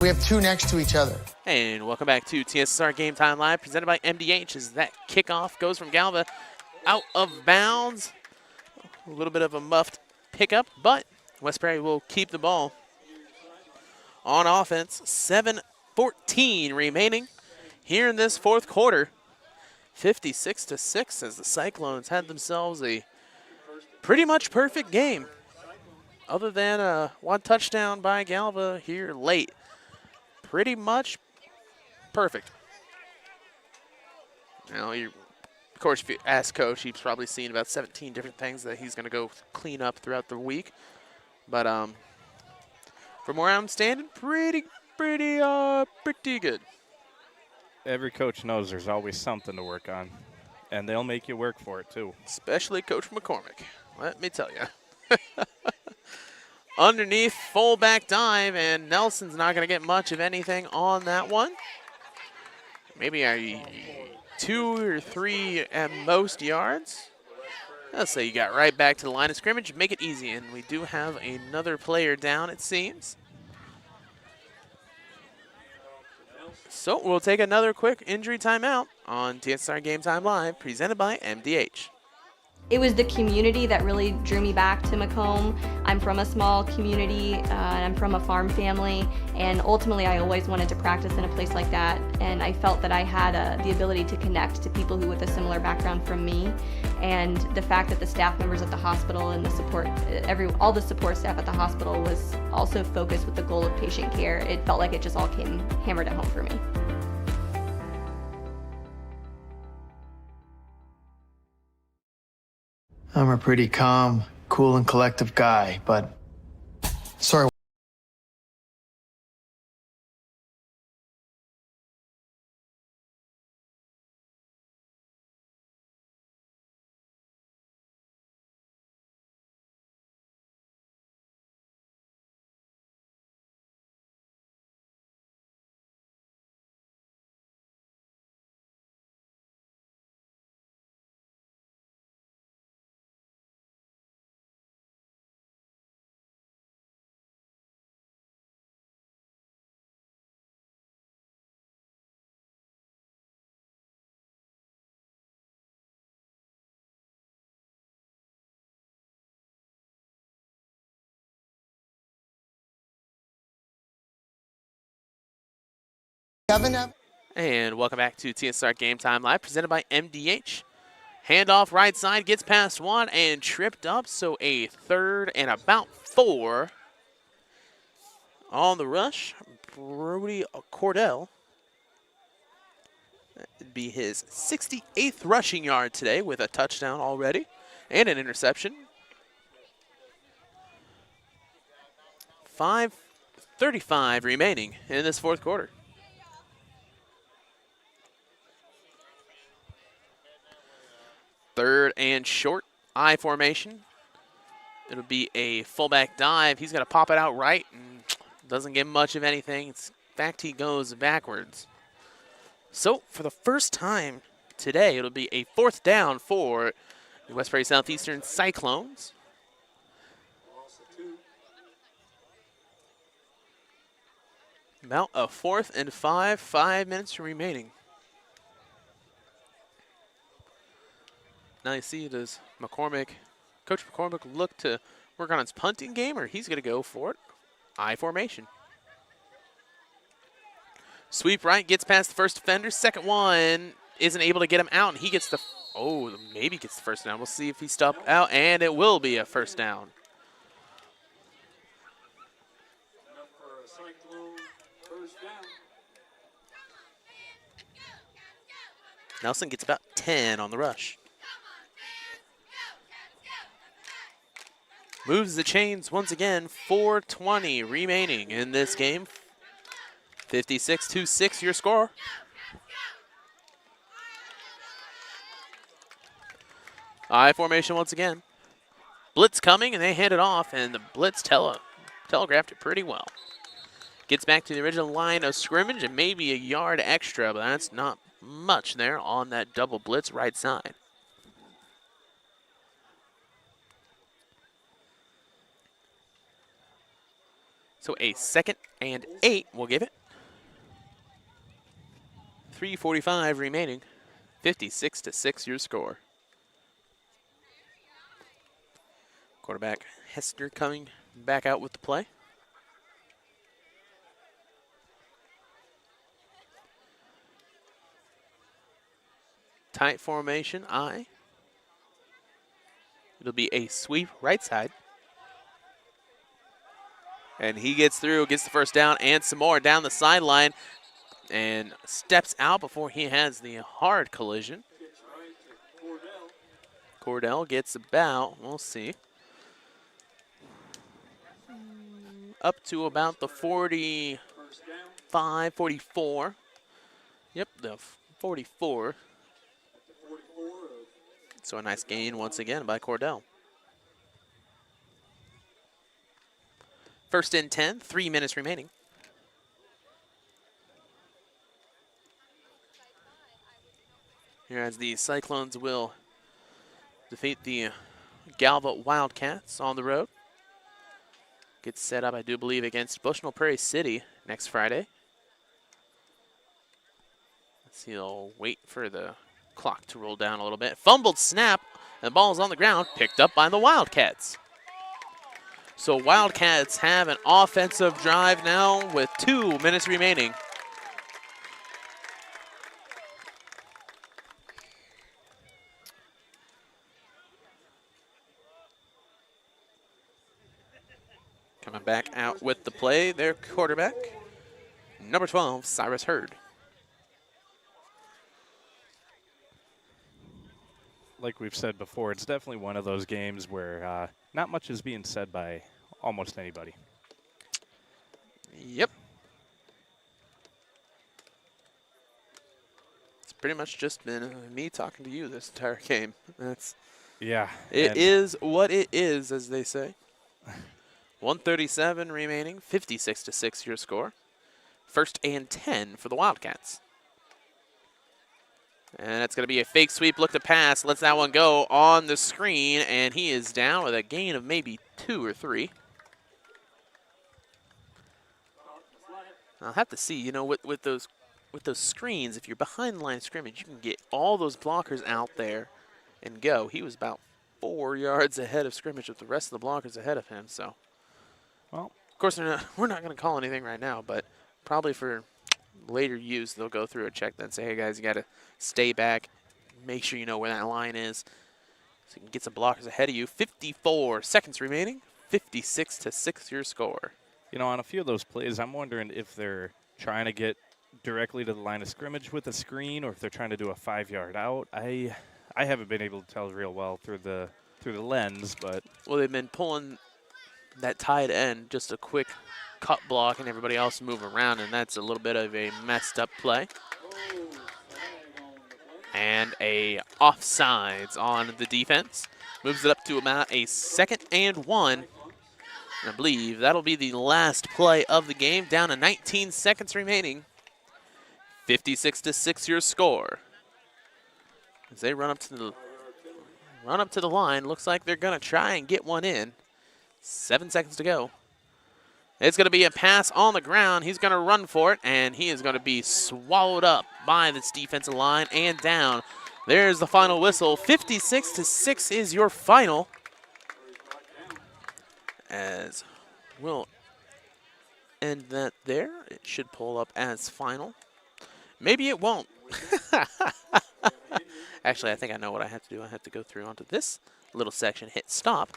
We have two next to each other. And welcome back to TSSR Game Time Live, presented by MDH, as that kickoff goes from Galva out of bounds. A little bit of a muffed pickup, but West Prairie will keep the ball on offense. 7:14 remaining here in this fourth quarter. 56-6 as the Cyclones had themselves a pretty much perfect game, other than one touchdown by Galva here late. Pretty much perfect. Now, of course, if you ask Coach, he's probably seen about 17 different things that he's going to go clean up throughout the week. But from where I'm standing, pretty good. Every coach knows there's always something to work on, and they'll make you work for it too. Especially Coach McCormick, let me tell you. Underneath, fullback dive, and Nelson's not going to get much of anything on that one. Maybe 2 or 3 at most yards. Let's say you got right back to the line of scrimmage, make it easy, and we do have another player down, it seems. So we'll take another quick injury timeout on TSSR Game Time Live, presented by MDH. It was the community that really drew me back to Macomb. I'm from a small community, and I'm from a farm family, and ultimately I always wanted to practice in a place like that, and I felt that I had the ability to connect to people who with a similar background from me, and the fact that the staff members at the hospital and the support, all the support staff at the hospital was also focused with the goal of patient care. It felt like it just all came hammered at home for me. I'm a pretty calm, cool, and collective guy, but sorry. And welcome back to TSSR Game Time Live, presented by MDH. Handoff right side, gets past one and tripped up, so a 3rd and about 4 on the rush. Brody Cordell. That'd be his 68th rushing yard today with a touchdown already and an interception. 5:35 remaining in this fourth quarter. Third and short, I formation. It'll be a fullback dive. He's going to pop it out right and doesn't get much of anything. In fact, he goes backwards. So for the first time today, it'll be a 4th down for the West Prairie Southeastern Cyclones. About a 4th and 5, 5 minutes remaining. Now you see, does Coach McCormick look to work on his punting game, or he's going to go for it? I formation. Sweep right, gets past the first defender. Second one isn't able to get him out, and he gets the, maybe gets the first down. We'll see if he stopped out, and it will be a first down. Enough for a Cyclone first down. Nelson gets about 10 on the rush. Moves the chains once again. 4:20 remaining in this game. 56-6 your score. I formation once again. Blitz coming, and they hand it off, and the blitz telegraphed it pretty well. Gets back to the original line of scrimmage, and maybe a yard extra, but that's not much there on that double blitz right side. So a 2nd and 8, we'll give it. 3:45 remaining. 56-6 your score. Quarterback Hester coming back out with the play. Tight formation, I. It'll be a sweep right side. And he gets through, gets the first down, and some more down the sideline, and steps out before he has the hard collision. Cordell gets about, we'll see, up to about the 45, 44. Yep, the 44. So a nice gain once again by Cordell. 1st and 10, 3 minutes remaining. Here as the Cyclones will defeat the Galva Wildcats on the road. Gets set up, I do believe, against Bushnell-Prairie City next Friday. Let's see, they'll wait for the clock to roll down a little bit. Fumbled snap, and the ball is on the ground, picked up by the Wildcats. So Wildcats have an offensive drive now with 2 minutes remaining. Coming back out with the play, their quarterback, number 12, Cyrus Hurd. Like we've said before, it's definitely one of those games where not much is being said by almost anybody. Yep. It's pretty much just been me talking to you this entire game. It is what it is, as they say. 1:37 remaining, 56-6 your score. 1st and 10 for the Wildcats. And it's going to be a fake sweep, look to pass, lets that one go on the screen, and he is down with a gain of maybe 2 or 3. I'll have to see, you know, with those screens, if you're behind the line of scrimmage, you can get all those blockers out there and go. He was about 4 yards ahead of scrimmage with the rest of the blockers ahead of him, so. Well, of course, we're not going to call anything right now, but probably for later use, they'll go through a check then say, hey guys, you got to stay back, make sure you know where that line is, so you can get some blockers ahead of you. 54 seconds remaining, 56-6 your score. You know, on a few of those plays, I'm wondering if they're trying to get directly to the line of scrimmage with a screen, or if they're trying to do a 5-yard out. I haven't been able to tell real well through the lens, but well, they've been pulling that tight end, just a quick cut block, and everybody else move around, and that's a little bit of a messed up play. And a offsides on the defense. Moves it up to about a 2nd and 1. I believe that'll be the last play of the game. Down to 19 seconds remaining. 56-6 your score. As they run up to the line, looks like they're gonna try and get one in. 7 seconds to go. It's going to be a pass on the ground. He's going to run for it, and he is going to be swallowed up by this defensive line and down. There's the final whistle. 56-6 is your final. As we'll end that there. It should pull up as final. Maybe it won't. Actually, I think I know what I have to do. I have to go through onto this little section, hit stop.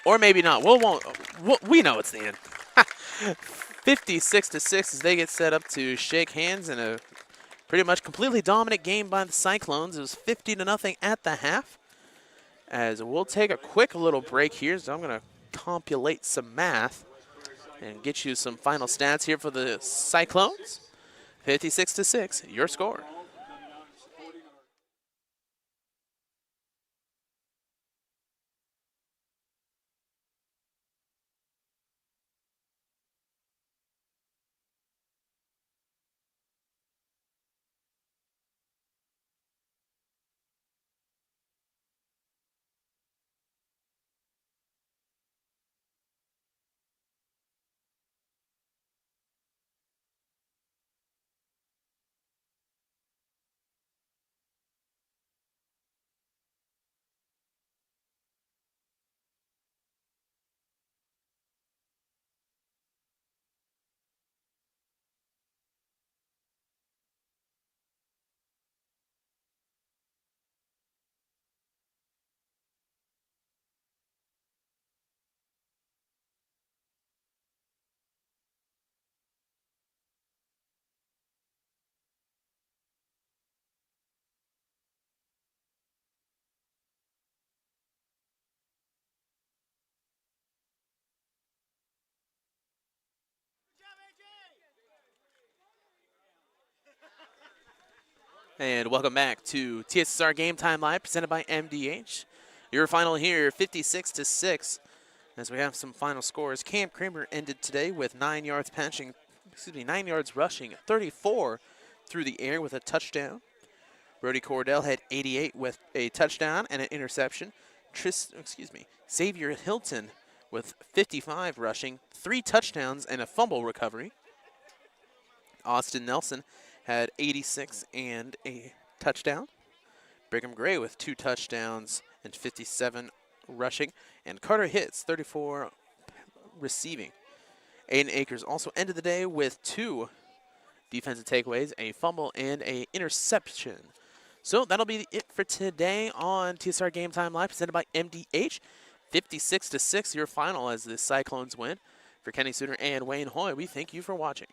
Or maybe not. We know it's the end. 56-6 as they get set up to shake hands in a pretty much completely dominant game by the Cyclones. It was 50-0 at the half. As we'll take a quick little break here, so I'm going to compilate some math and get you some final stats here for the Cyclones. 56-6, your score. And welcome back to TSSR Game Time Live, presented by MDH. Your final here, 56-6. As we have some final scores, Cam Kramer ended today with 9 yards rushing, 34 through the air with a touchdown. Brody Cordell had 88 with a touchdown and an interception. Xavier Hilton with 55 rushing, 3 touchdowns and a fumble recovery. Austin Nelson had 86 and a touchdown. Brigham Gray with 2 touchdowns and 57 rushing. And Carter Hitz, 34 receiving. Aiden Akers also ended the day with 2 defensive takeaways, a fumble, and an interception. So that'll be it for today on TSSR Game Time Live, presented by MDH. 56-6, your final as the Cyclones win. For Kenny Suter and Wayne Hoy, we thank you for watching.